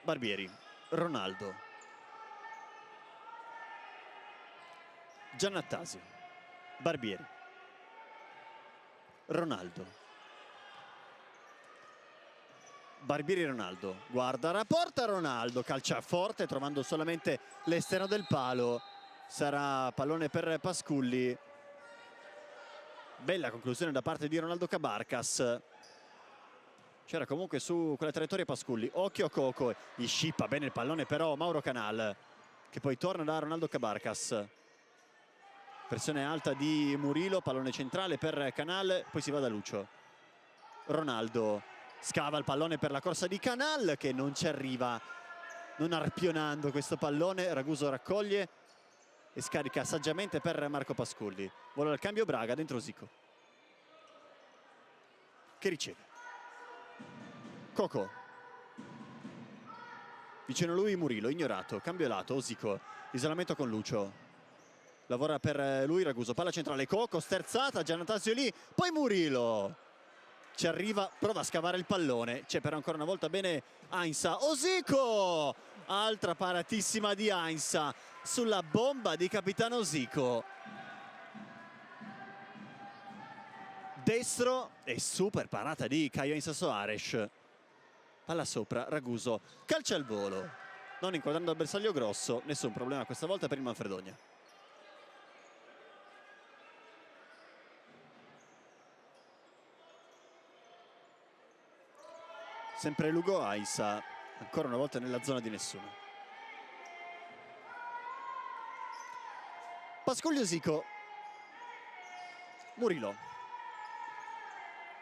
Barbieri Ronaldo, Giannattasi, Barbieri, Ronaldo, Barbieri, Ronaldo, guarda, rapporta Ronaldo, calcia forte trovando solamente l'esterno del palo, sarà pallone per Pasculli. Bella conclusione da parte di Ronaldo Cabarcas. C'era comunque su quella traiettoria Pasculli. Occhio a Coco, gli scippa bene il pallone però Mauro Canal, che poi torna da Ronaldo Cabarcas. Pressione alta di Murillo, pallone centrale per Canal, poi si va da Lucio. Ronaldo scava il pallone per la corsa di Canal, che non ci arriva, non arpionando questo pallone. Raguso raccoglie e scarica saggiamente per Marco Pasculli. Vola al cambio Braga, dentro Zico, che riceve. Coco, vicino a lui Murillo, ignorato, cambio lato, Zico, isolamento con Lucio, lavora per lui Raguso, palla centrale, Coco, sterzata, Giannatasio lì, poi Murillo ci arriva, prova a scavare il pallone, c'è però ancora una volta bene Ainsa, Zico, altra paratissima di Ainsa sulla bomba di capitano Zico. Destro e super parata di Caio Ainsa Soares. Palla sopra, Raguso, calcia al volo, non inquadrando il bersaglio grosso, nessun problema questa volta per il Manfredonia. Sempre Lugo Ainsa, ancora una volta nella zona di nessuno. Pasculli, Zico, Murillo,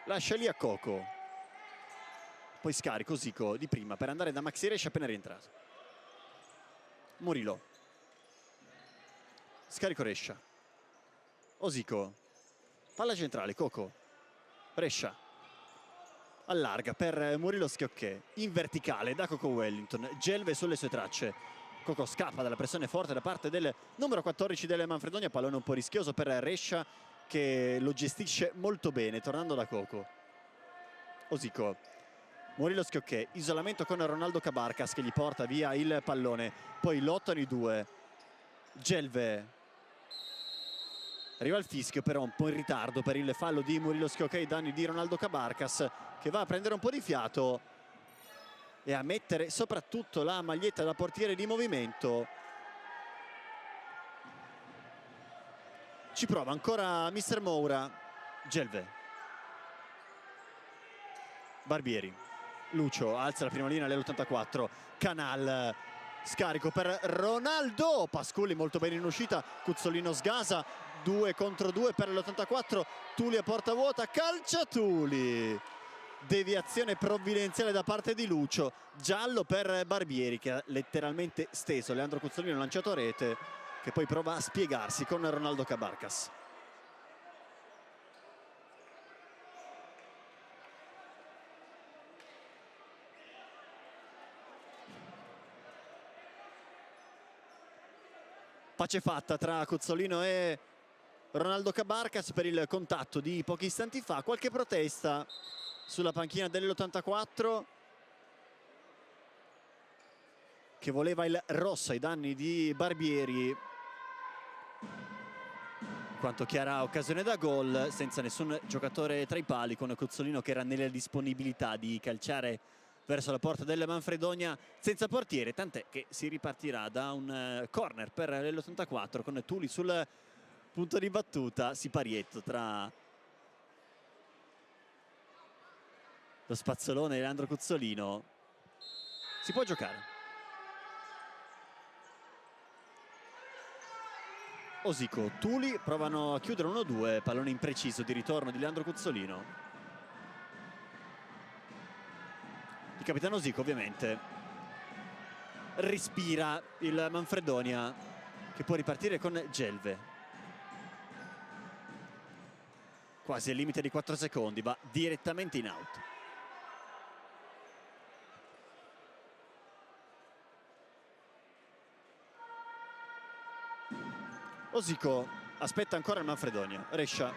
lascia lì a Coco. Poi scarico Zico di prima per andare da Maxi Rescia appena rientrato. Murillo, scarico Rescia, Zico, palla centrale, Coco, Rescia, allarga per Murillo Schiocchè, in verticale da Coco Wellington, Gelve sulle sue tracce. Coco scappa dalla pressione forte da parte del numero 14 del Manfredonia, pallone un po' rischioso per Rescia che lo gestisce molto bene, tornando da Coco. Zico, Murillo Schiocchè, isolamento con Ronaldo Cabarcas che gli porta via il pallone, poi lottano i due. Gelve, arriva il fischio però un po' in ritardo per il fallo di Murillo Schiocchè ai danni di Ronaldo Cabarcas, che va a prendere un po' di fiato e a mettere soprattutto la maglietta da portiere di movimento. Ci prova ancora mister Moura. Gelve, Barbieri, Lucio alza la prima linea all'84, Canal, scarico per Ronaldo, Pasculli molto bene in uscita, Cuzzolino sgasa, 2 contro 2 per l'84, Tuli a porta vuota, calcia Tuli, deviazione provvidenziale da parte di Lucio, giallo per Barbieri che ha letteralmente steso Leandro Cuzzolino, lanciato a rete, che poi prova a spiegarsi con Ronaldo Cabarcas. Pace fatta tra Cuzzolino e Ronaldo Cabarcas per il contatto di pochi istanti fa. Qualche protesta sulla panchina dell'84 che voleva il rosso ai danni di Barbieri, in quanto chiara occasione da gol, senza nessun giocatore tra i pali, con Cuzzolino che era nella disponibilità di calciare verso la porta del Manfredonia senza portiere, tant'è che si ripartirà da un corner per l'84 con Tuli sul punto di battuta, siparietto tra lo spazzolone e Leandro Cuzzolino. Si può giocare. Zico, Tuli provano a chiudere 1-2, pallone impreciso di ritorno di Leandro Cuzzolino. Il capitano Zico ovviamente respira il Manfredonia, che può ripartire con Gelve. Quasi al limite di 4 secondi, va direttamente in out. Zico aspetta ancora il Manfredonia, Rescia,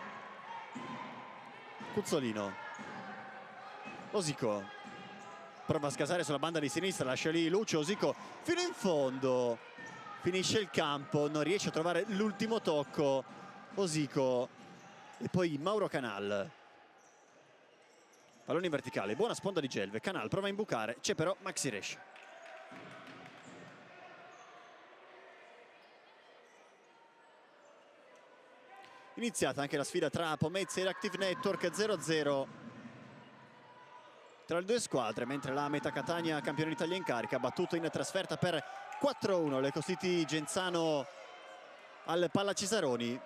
Cuzzolino, Zico, prova a scasare sulla banda di sinistra, lascia lì Lucio Osico fino in fondo, finisce il campo, non riesce a trovare l'ultimo tocco Osico, e poi Mauro Canal, pallone in verticale, buona sponda di Gelve, Canal prova a imbucare, c'è però Maxi Rescia. Iniziata anche la sfida tra Pomezia e l'Active Network, 0-0 tra le due squadre, mentre la Meta Catania, campione d'Italia in carica, ha battuto in trasferta per 4-1 le Costiti Genzano al Palla Cesaroni.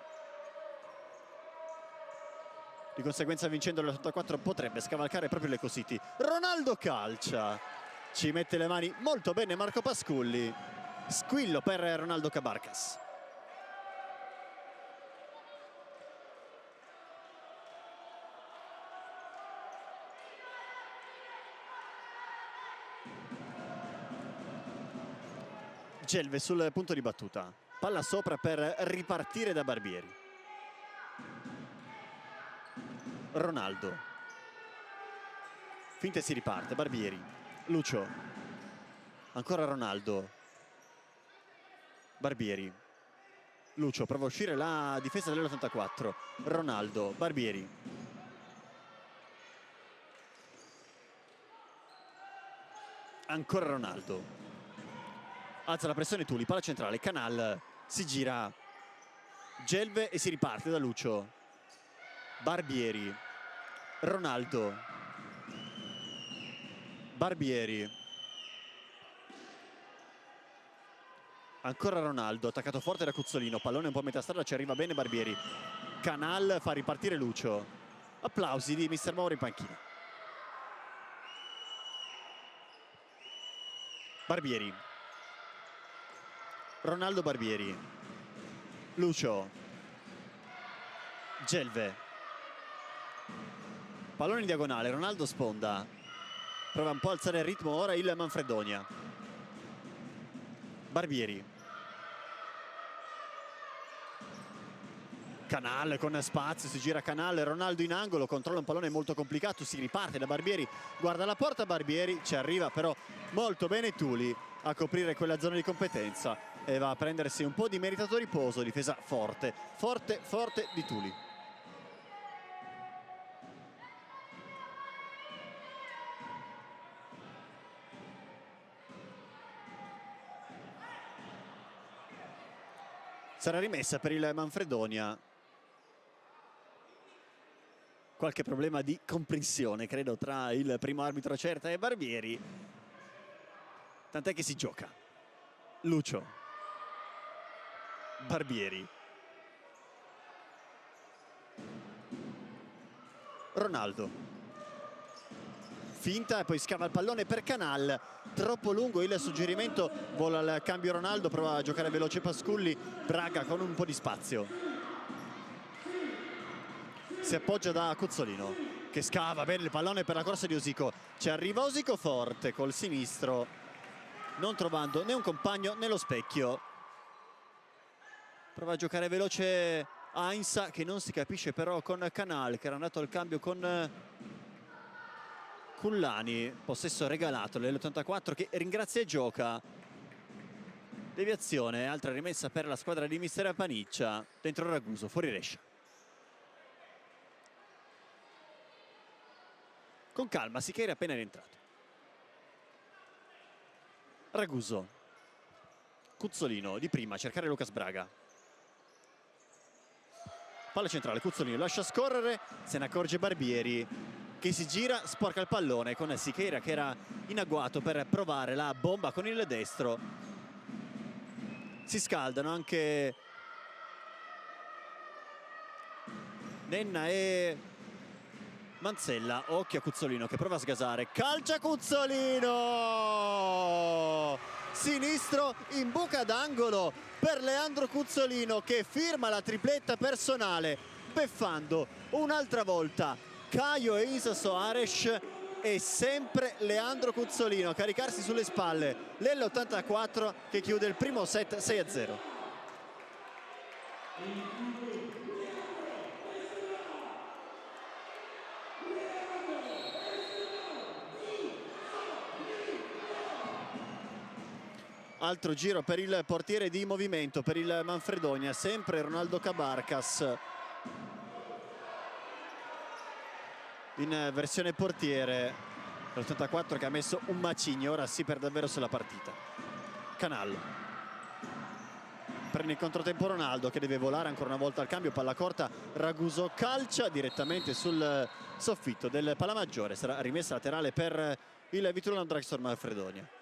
Di conseguenza, vincendo l'84 potrebbe scavalcare proprio le Costiti. Ronaldo calcia, ci mette le mani molto bene Marco Pasculli, squillo per Ronaldo Cabarcas. Gelve sul punto di battuta, palla sopra per ripartire da Barbieri. Ronaldo, finta e si riparte, Barbieri, Lucio, ancora Ronaldo, Barbieri, Lucio, prova a uscire la difesa dell'84, Ronaldo, Barbieri, ancora Ronaldo, alza la pressione Tuli, palla centrale, Canal, si gira, Gelve e si riparte da Lucio, Barbieri, Ronaldo, Barbieri, ancora Ronaldo, attaccato forte da Cuzzolino, pallone un po' a metà strada, ci arriva bene Barbieri, Canal fa ripartire Lucio, applausi di mister Mauro in panchina. Barbieri, Ronaldo, Barbieri, Lucio, Gelve, pallone in diagonale, Ronaldo sponda, prova un po' a alzare il ritmo ora il Manfredonia, Barbieri, Canal con spazio, si gira Canal, Ronaldo in angolo, controlla un pallone molto complicato, si riparte da Barbieri, guarda la porta Barbieri, ci arriva però molto bene Tuli a coprire quella zona di competenza e va a prendersi un po' di meritato riposo, difesa forte, forte, forte di Tuli. Sarà rimessa per il Manfredonia. Qualche problema di comprensione, credo, tra il primo arbitro Certa e Barbieri. Tant'è che si gioca. Lucio. Barbieri. Ronaldo. Finta e poi scava il pallone per Canal. Troppo lungo il suggerimento, vola al cambio Ronaldo, prova a giocare veloce Pasculli. Braga con un po' di spazio. Si appoggia da Cuzzolino che scava bene il pallone per la corsa di Osico, ci arriva Osico forte col sinistro, non trovando né un compagno né lo specchio, prova a giocare veloce Ainsa che non si capisce però con Canal che era andato al cambio con Cullani, possesso regalato nell'84 che ringrazia e gioca, deviazione, altra rimessa per la squadra di mister Paniccia, dentro Raguso, fuori Rescia. Con calma, Sicheri è appena rientrato. Raguso. Cuzzolino di prima a cercare Lucas Braga. Palla centrale, Cuzzolino lascia scorrere, se ne accorge Barbieri che si gira, sporca il pallone con Sichera che era in agguato per provare la bomba con il destro. Si scaldano anche Nenna e Manzella, occhio a Cuzzolino che prova a sgasare, calcia Cuzzolino, sinistro in buca d'angolo per Leandro Cuzzolino che firma la tripletta personale, beffando un'altra volta Caio e Isa Soares e sempre Leandro Cuzzolino a caricarsi sulle spalle l'84 che chiude il primo set 6-0. Altro giro per il portiere di movimento per il Manfredonia, sempre Ronaldo Cabarcas in versione portiere. L'84 che ha messo un macigno, ora sì per davvero sulla partita. Canal prende in controtempo Ronaldo che deve volare ancora una volta al cambio, palla corta, Raguso calcia direttamente sul soffitto del Palamaggiore, sarà rimessa laterale per il Vitulano Dragstore Manfredonia.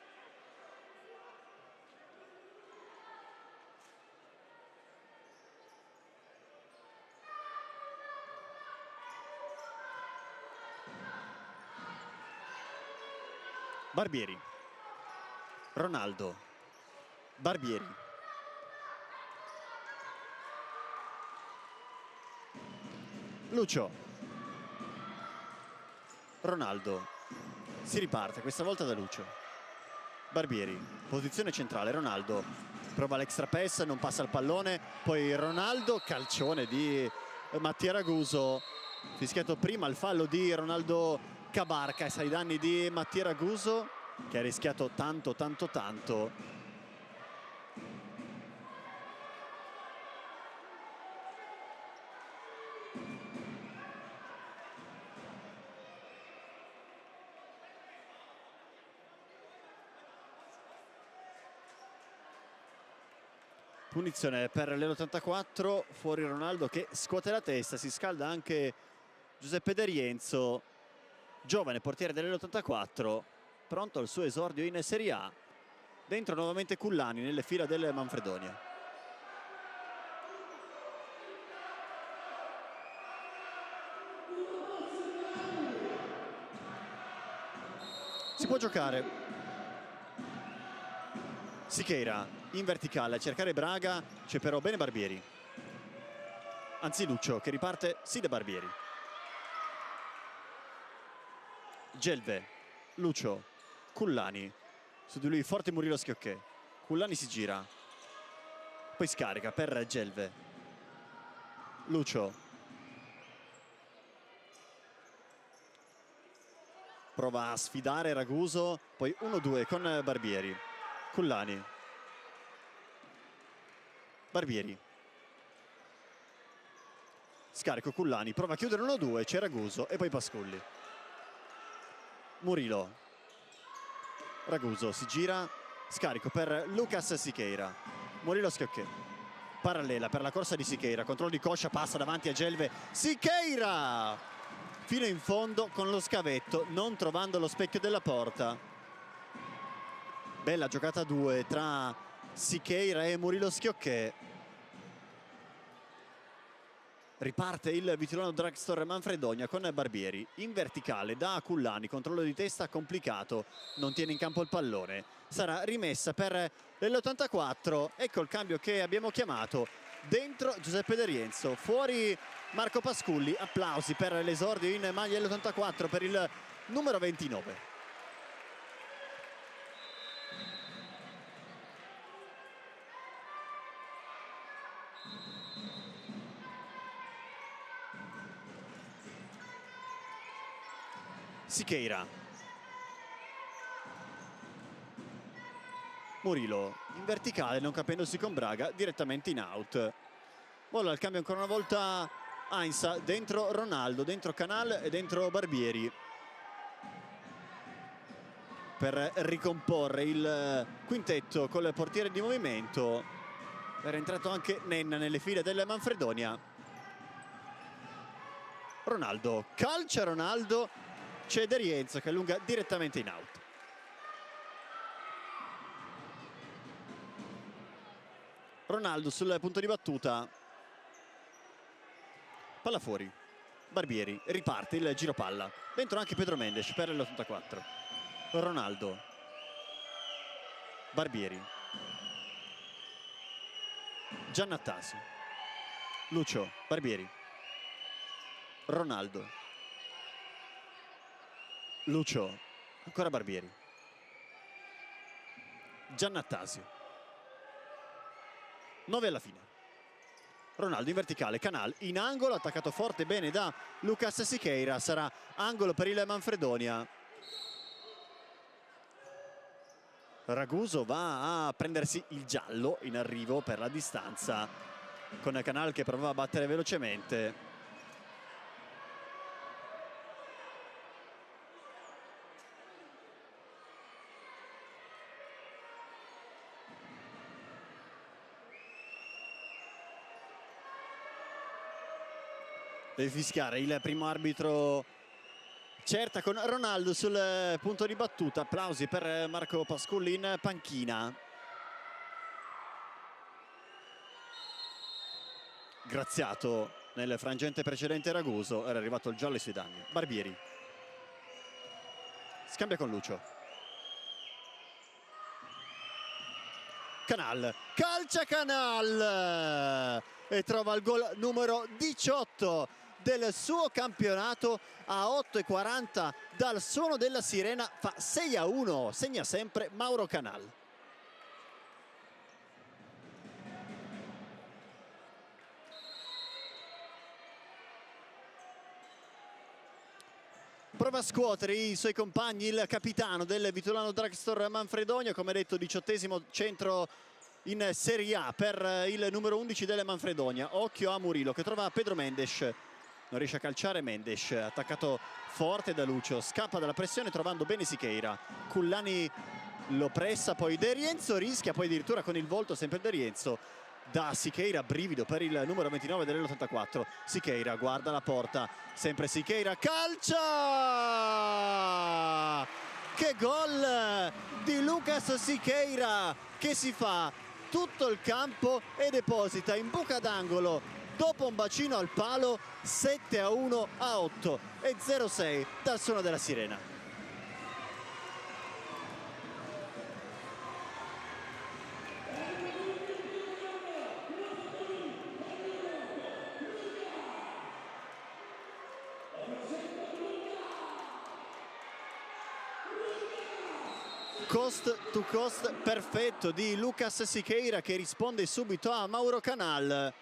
Barbieri, Ronaldo, Barbieri, Lucio, Ronaldo, si riparte questa volta da Lucio, Barbieri, posizione centrale, Ronaldo prova l'extra pass, non passa il pallone, poi Ronaldo, calcione di Mattia Raguso, fischiato prima il fallo di Ronaldo Cabarcas ai danni di Mattia Raguso che ha rischiato tanto. Punizione per l'84, fuori Ronaldo che scuote la testa, si scalda anche Giuseppe De Rienzo, giovane portiere dell'84, pronto al suo esordio in Serie A. Dentro nuovamente Cullani nelle fila del Manfredonia. Si può giocare. Sicheira in verticale a cercare Braga, c'è però bene Barbieri. Anzi Lucio che riparte sì da Barbieri. Gelve, Lucio, Cullani, su di lui forte Murilo Schiocchè. Cullani si gira, poi scarica per Gelve. Lucio prova a sfidare Raguso, poi 1-2 con Barbieri. Cullani, Barbieri, scarico Cullani, prova a chiudere 1-2, c'è Raguso e poi Pasculli. Murilo, Raguso si gira, scarico per Lucas Sicheira, Murilo Schiocchè, parallela per la corsa di Sicheira, controllo di coscia, passa davanti a Gelve, Sicheira fino in fondo con lo scavetto, non trovando lo specchio della porta. Bella giocata a due tra Sicheira e Murilo Schiocchè. Riparte il Vitulano Dragstore Manfredonia con Barbieri in verticale da Cullani, controllo di testa complicato, non tiene in campo il pallone, sarà rimessa per l'84. Ecco il cambio che abbiamo chiamato, dentro Giuseppe De Rienzo, fuori Marco Pasculli. Applausi per l'esordio in maglia l'84 per il numero 29. Sicheira, Murilo in verticale, non capendosi con Braga, direttamente in out. Vola il cambio ancora una volta Ainsa, dentro Ronaldo, dentro Canal e dentro Barbieri per ricomporre il quintetto col portiere di movimento. Era entrato anche Nenna nelle file del Manfredonia. Ronaldo, calcia Ronaldo, c'è De Rienzo che allunga direttamente in out. Ronaldo sul punto di battuta, palla fuori, Barbieri, riparte il giro palla, dentro anche Pedro Mendes per l'84. Ronaldo, Barbieri, Giannattasio, Lucio, Barbieri, Ronaldo, Lucio, ancora Barbieri, Giannattasio. 9 alla fine. Ronaldo in verticale, Canal in angolo, attaccato forte bene da Lucas Sicheira, sarà angolo per il Manfredonia. Raguso va a prendersi il giallo in arrivo per la distanza, con Canal che provava a battere velocemente. Deve fischiare il primo arbitro, certa, con Ronaldo sul punto di battuta. Applausi per Marco Pasculli in panchina. Graziato nel frangente precedente Raguso, era arrivato il giallo ai suoi danni. Barbieri scambia con Lucio. Canal, calcia Canal e trova il gol numero 18 del suo campionato. A 8:40 dal suono della sirena fa 6-1, segna sempre Mauro Canal. Prova a scuotere i suoi compagni il capitano del Vitulano Dragstore Manfredonia, come detto 18° centro in Serie A per il numero 11 del Manfredonia. Occhio a Murillo che trova Pedro Mendes, non riesce a calciare Mendes, attaccato forte da Lucio, scappa dalla pressione trovando bene Siqueira. Cullani lo pressa, poi De Rienzo rischia, poi addirittura con il volto sempre De Rienzo. Da Siqueira, brivido per il numero 29 dell'84. Siqueira guarda la porta, sempre Siqueira, calcia! Che gol di Lucas Siqueira, che si fa tutto il campo e deposita in buca d'angolo dopo un bacino al palo. 7-1 a 8 e 0-6 dal suono della sirena. Cost to cost perfetto di Lucas Siqueira, che risponde subito a Mauro Canal.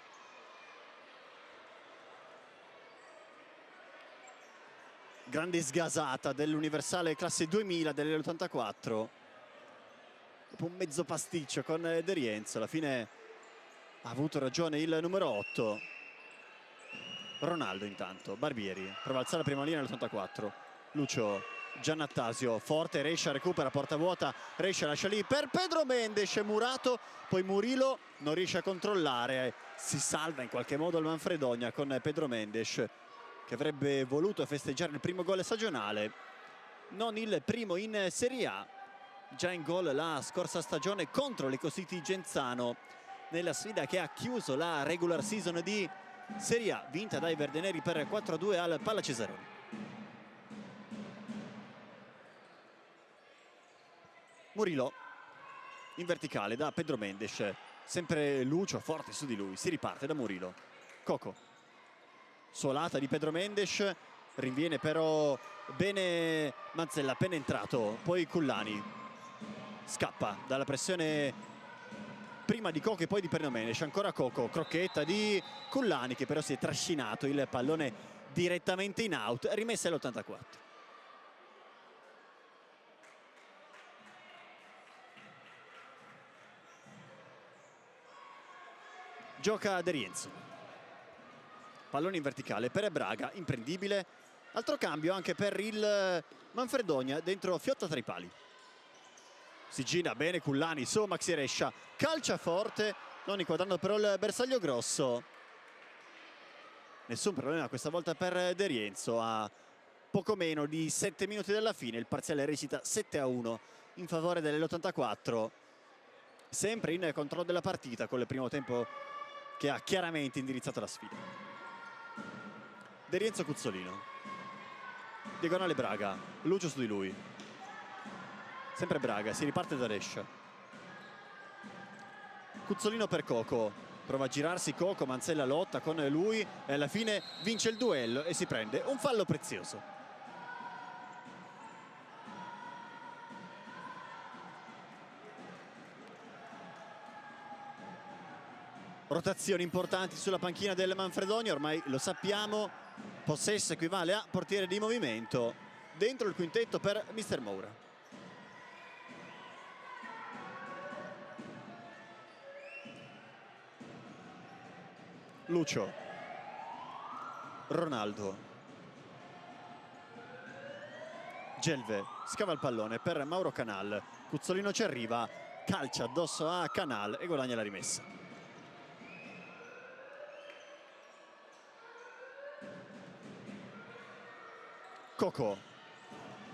Grande sgasata dell'universale classe 2000 dell'84. Dopo un mezzo pasticcio con De Rienzo, alla fine ha avuto ragione il numero 8. Ronaldo intanto, Barbieri prova a alzare la prima linea nell'84. Lucio, Giannattasio, forte, Rescia recupera, porta vuota, Rescia lascia lì per Pedro Mendes, Murato, poi Murillo non riesce a controllare, si salva in qualche modo il Manfredonia con Pedro Mendes, che avrebbe voluto festeggiare il primo gol stagionale, non il primo in Serie A, già in gol la scorsa stagione contro l'Ecocity Genzano, nella sfida che ha chiuso la regular season di Serie A, vinta dai verdeneri per 4-2 al Palla Cesaroni. Murillo in verticale da Pedro Mendes, sempre Lucio forte su di lui, si riparte da Murillo. Coco, suolata di Pedro Mendes, rinviene però bene Manzella, appena entrato, poi Cullani scappa dalla pressione prima di Coco e poi di Pedro Mendes, ancora Coco, crocchetta di Cullani che però si è trascinato il pallone direttamente in out, rimessa all'84. Gioca De Rienzo, pallone in verticale per Braga, imprendibile, altro cambio anche per il Manfredonia, dentro fiotta tra i pali. Si gira bene Cullani su Maxi Rescia, calcia forte, non inquadrando però il bersaglio grosso. Nessun problema questa volta per De Rienzo, a poco meno di 7 minuti dalla fine, il parziale recita 7-1 in favore dell'84. Sempre in controllo della partita con il primo tempo che ha chiaramente indirizzato la sfida. De Rienzo Cuzzolino, diagonale Braga, Lucio su di lui, sempre Braga, si riparte da Rescia. Cuzzolino per Coco, prova a girarsi Coco, Manzella lotta con lui e alla fine vince il duello e si prende un fallo prezioso. Rotazioni importanti sulla panchina del Manfredonia, ormai lo sappiamo, possesso equivale a portiere di movimento, dentro il quintetto per Mister Moura. Lucio, Ronaldo, Gelve scava il pallone per Mauro Canal, Cuzzolino ci arriva, calcia addosso a Canal e guadagna la rimessa. Coco,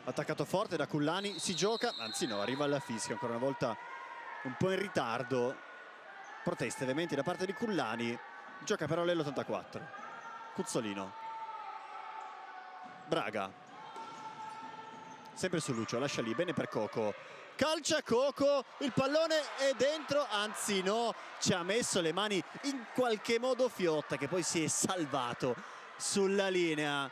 attaccato forte da Cullani, si gioca, anzi no, arriva al fischio ancora una volta un po' in ritardo, proteste ovviamente da parte di Cullani, gioca però l'84. Cuzzolino, Braga, sempre su Lucio, lascia lì, bene per Coco, calcia Coco, il pallone è dentro, anzi no, ci ha messo le mani in qualche modo Fiotta, che poi si è salvato sulla linea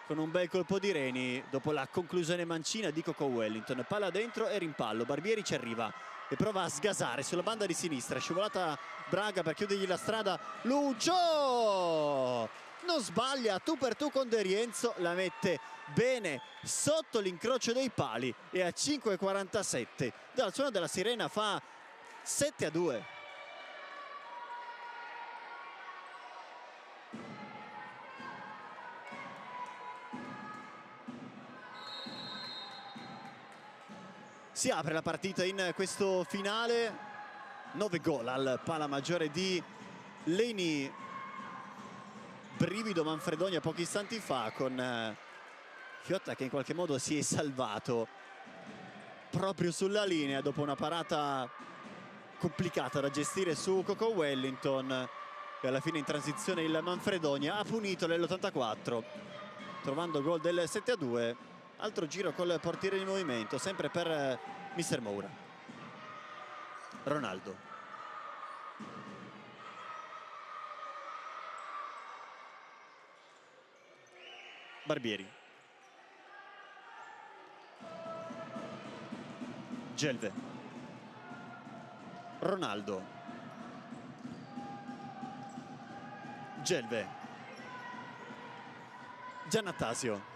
con un bel colpo di reni dopo la conclusione mancina di Coco Wellington. Palla dentro e rimpallo, Barbieri ci arriva e prova a sgasare sulla banda di sinistra, scivolata Braga per chiudergli la strada, Lucio non sbaglia, tu per tu con De Rienzo, la mette bene sotto l'incrocio dei pali e a 5:47 dal suono della sirena fa 7-2. Si apre la partita in questo finale, 9 gol al pala maggiore di Leni. Brivido Manfredonia pochi istanti fa con Fiotta che in qualche modo si è salvato proprio sulla linea dopo una parata complicata da gestire su Coco Wellington, e alla fine in transizione il Manfredonia ha punito nell'84 trovando il gol del 7-2. Altro giro col portiere di movimento, sempre per Mister Moura. Ronaldo, Barbieri, Gelve, Ronaldo, Gelve, Giannattasio,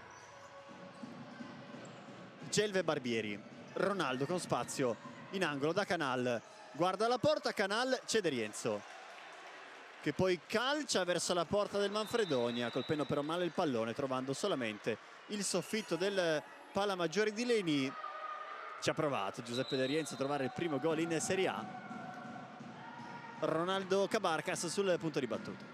Gelve, Barbieri, Ronaldo con spazio in angolo da Canal, guarda la porta, Canal, c'è De Rienzo che poi calcia verso la porta del Manfredonia, colpendo però male il pallone, trovando solamente il soffitto del pala maggiore di Leni. Ci ha provato Giuseppe De Rienzo a trovare il primo gol in Serie A. Ronaldo Cabarcas sul punto di battuta.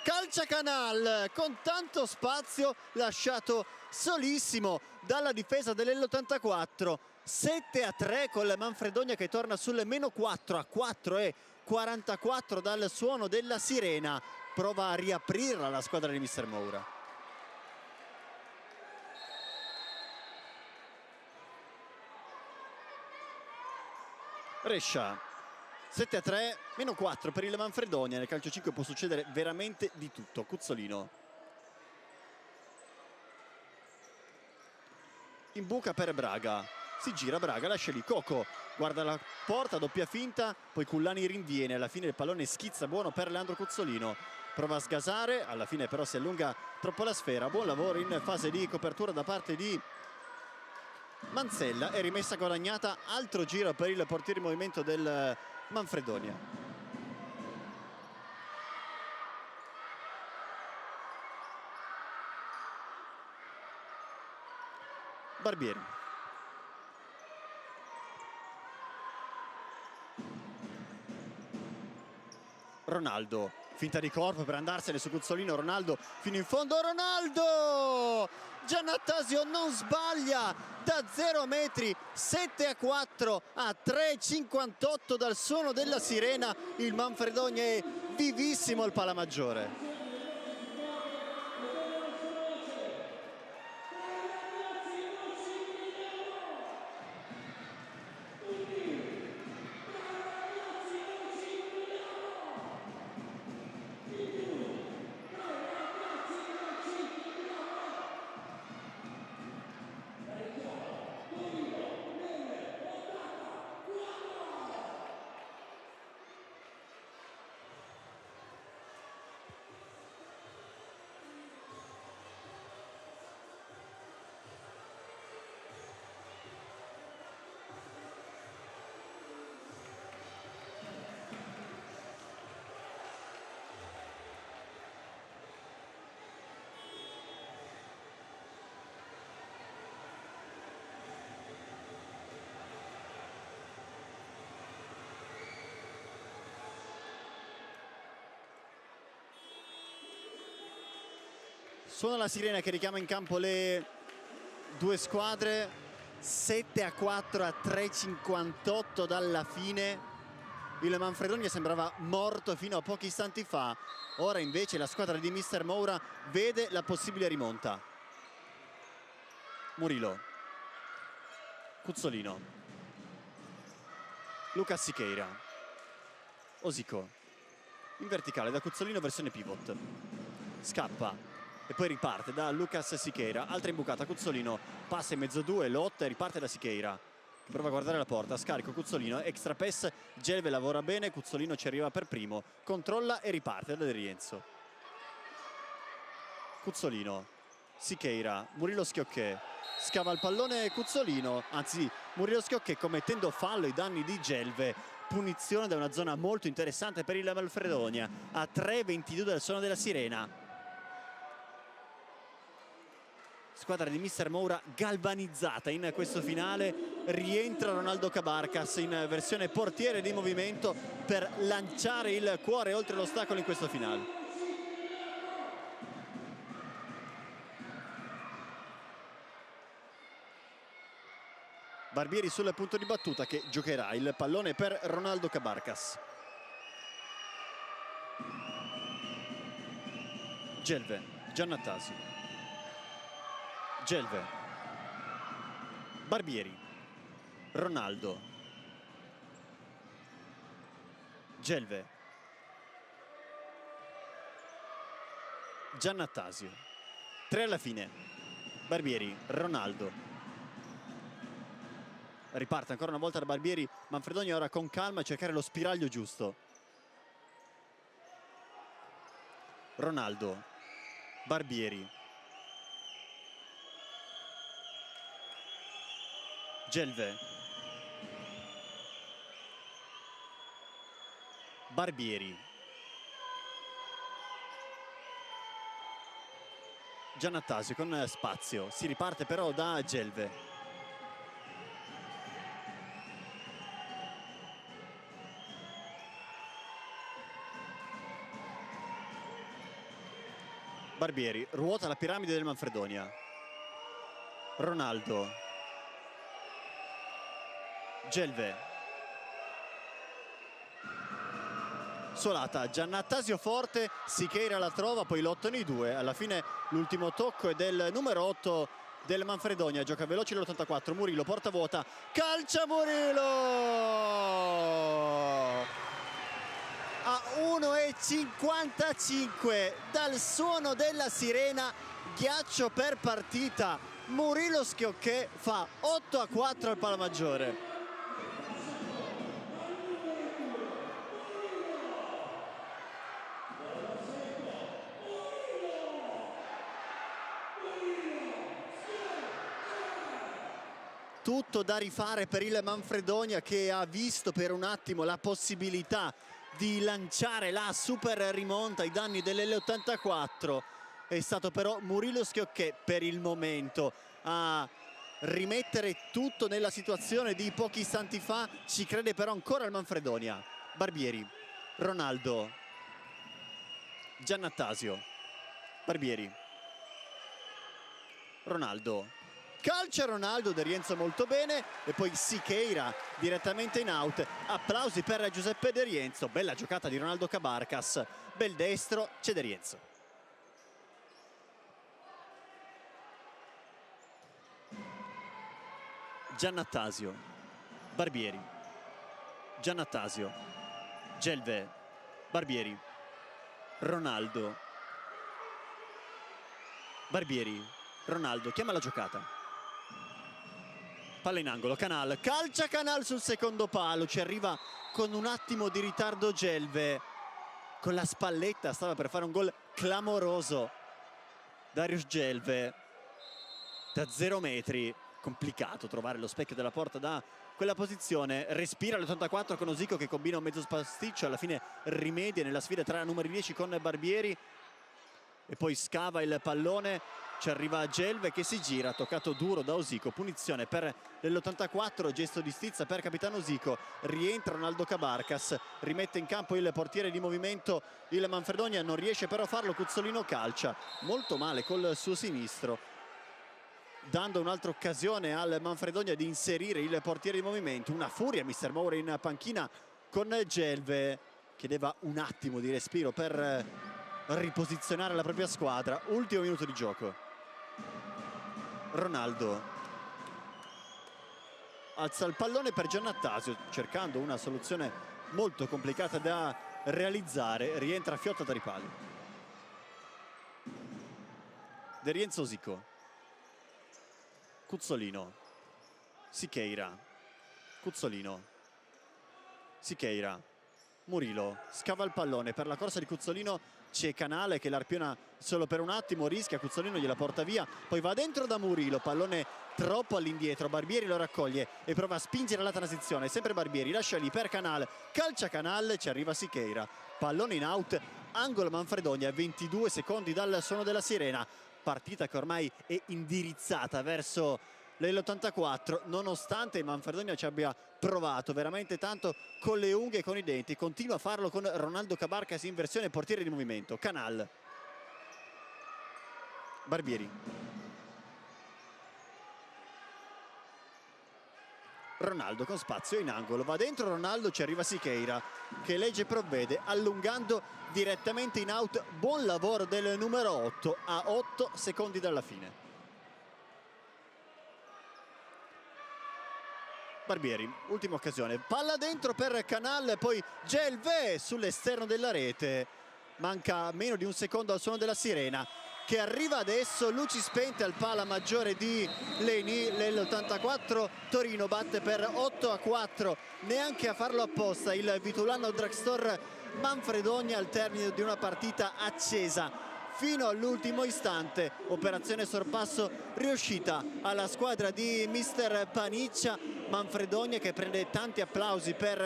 Calcia Canal con tanto spazio, lasciato solissimo dalla difesa dell'84. 7-3 col Manfredonia che torna sul -4 a 4:44 dal suono della sirena. Prova a riaprirla la squadra di Mister Moura. Brescia 7-3, -4 per il Manfredonia. Nel calcio 5 può succedere veramente di tutto. Cuzzolino in buca per Braga, si gira Braga, lascia lì Coco, guarda la porta, doppia finta, poi Cullani rinviene, alla fine il pallone schizza buono per Leandro Cuzzolino, prova a sgasare, alla fine però si allunga troppo la sfera. Buon lavoro in fase di copertura da parte di Manzella e rimessa guadagnata. Altro giro per il portiere in movimento del Manfredonia. Barbieri, Ronaldo, finta di corpo per andarsene su Cuzzolino, Ronaldo fino in fondo, Ronaldo! Giannattasio non sbaglia da 0 metri, 7-4 a 3:58 dal suono della sirena. Il Manfredonia è vivissimo al pala maggiore. Suona la sirena che richiama in campo le due squadre. 7-4 a 3:58 dalla fine. Il Manfredonia sembrava morto fino a pochi istanti fa. Ora invece la squadra di Mister Moura vede la possibile rimonta. Murilo, Cuzzolino, Lucas Siqueira, Osico in verticale da Cuzzolino versione pivot, scappa e poi riparte da Lucas Siqueira, altra imbucata, Cuzzolino passa in mezzo due, lotta e riparte da Siqueira che prova a guardare la porta, scarico Cuzzolino, extra pass, Gelve lavora bene, Cuzzolino ci arriva per primo, controlla e riparte da De Rienzo. Cuzzolino, Siqueira, Murilo Schiocchè, scava il pallone Cuzzolino, anzi Murilo Schiocchè commettendo fallo ai danni di Gelve, punizione da una zona molto interessante per il Manfredonia, a 3:22 dal suono della sirena. Squadra di Mister Moura galvanizzata in questo finale, rientra Ronaldo Cabarcas in versione portiere di movimento per lanciare il cuore oltre l'ostacolo in questo finale. Barbieri sul punto di battuta che giocherà il pallone per Ronaldo Cabarcas. Gelve, Giannattasio. Gelve, Barbieri, Ronaldo, Gelve, Giannattasio, 3 alla fine, Barbieri, Ronaldo, riparte ancora una volta da Barbieri, Manfredonia ora con calma a cercare lo spiraglio giusto. Ronaldo, Barbieri, Gelve, Barbieri, Giannattasio con spazio, si riparte però da Gelve. Barbieri ruota la piramide del Manfredonia. Ronaldo, Gelve, Solata, Giannattasio forte, Siqueira la trova, poi lottano i due, alla fine l'ultimo tocco è del numero 8 del Manfredonia, gioca veloce l'84, Murilo, porta vuota, calcia Murilo! A 1:55 dal suono della sirena, ghiaccio per partita, Murilo Schiocchè fa 8-4 al Palamaggiore. Tutto da rifare per il Manfredonia che ha visto per un attimo la possibilità di lanciare la super rimonta ai danni dell'L84. È stato però Murilo Schiocchè per il momento a rimettere tutto nella situazione di pochi istanti fa. Ci crede però ancora il Manfredonia. Barbieri, Ronaldo, Giannattasio, Barbieri, Ronaldo. Calcia Ronaldo, De Rienzo molto bene e poi Siqueira direttamente in out. Applausi per Giuseppe De Rienzo, bella giocata di Ronaldo Cabarcas, bel destro, c'è De Rienzo. Giannattasio, Barbieri, Giannattasio, Gelve, Barbieri, Ronaldo, Barbieri, Ronaldo, chiama la giocata. Palla in angolo, Canal, calcia Canal sul secondo palo, ci arriva con un attimo di ritardo Gelve, con la spalletta stava per fare un gol clamoroso. Darius Gelve da 0 metri, complicato trovare lo specchio della porta da quella posizione, respira l'84 con Osico che combina un mezzo spasticcio, alla fine rimedia nella sfida tra numeri 10 con Barbieri. e poi scava il pallone, ci arriva Gelve che si gira, toccato duro da Osico, punizione per l'84, gesto di stizza per capitano Osico, rientra Ronaldo Cabarcas, rimette in campo il portiere di movimento, il Manfredonia non riesce però a farlo, Cuzzolino calcia molto male col suo sinistro, dando un'altra occasione al Manfredonia di inserire il portiere di movimento. Una furia Mister Moura in panchina con Gelve, chiedeva un attimo di respiro per riposizionare la propria squadra. Ultimo minuto di gioco. Ronaldo alza il pallone per Giannattasio, cercando una soluzione molto complicata da realizzare. Rientra Fiotta da Ripali. De Rienzo Osico, Cuzzolino, Sicheira, Cuzzolino, Sicheira, Murillo, scava il pallone per la corsa di Cuzzolino, c'è Canale che l'arpiona solo per un attimo, rischia, Cuzzolino gliela porta via, poi va dentro da Murillo, pallone troppo all'indietro, Barbieri lo raccoglie e prova a spingere la transizione, sempre Barbieri, lascia lì per Canale, calcia Canale, ci arriva Sicheira, pallone in out, angolo Manfredonia, 22 secondi dal suono della sirena, partita che ormai è indirizzata verso l'84, nonostante il Manfredonia ci abbia provato veramente tanto con le unghie e con i denti, continua a farlo con Ronaldo Cabarcas in versione portiere di movimento. Canal, Barbieri, Ronaldo con spazio in angolo, va dentro Ronaldo, ci arriva Sicheira che legge e provvede allungando direttamente in out. Buon lavoro del numero 8 a 8 secondi dalla fine. Barbieri, ultima occasione, palla dentro per Canal, poi Gelve sull'esterno della rete, manca meno di un secondo al suono della sirena che arriva adesso. Luci spente al Pala Maggiore di Leni, l'84 Torino batte per 8-4, neanche a farlo apposta il Vitulano Dragstore Manfredonia al termine di una partita accesa fino all'ultimo istante. Operazione sorpasso riuscita alla squadra di mister Paniccia. Manfredonia che prende tanti applausi per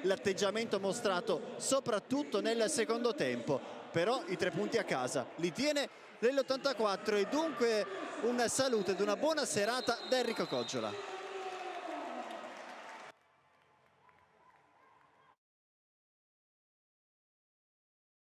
l'atteggiamento mostrato soprattutto nel secondo tempo, però i 3 punti a casa li tiene l'84 e dunque un saluto ed una buona serata da Enrico Coggiola.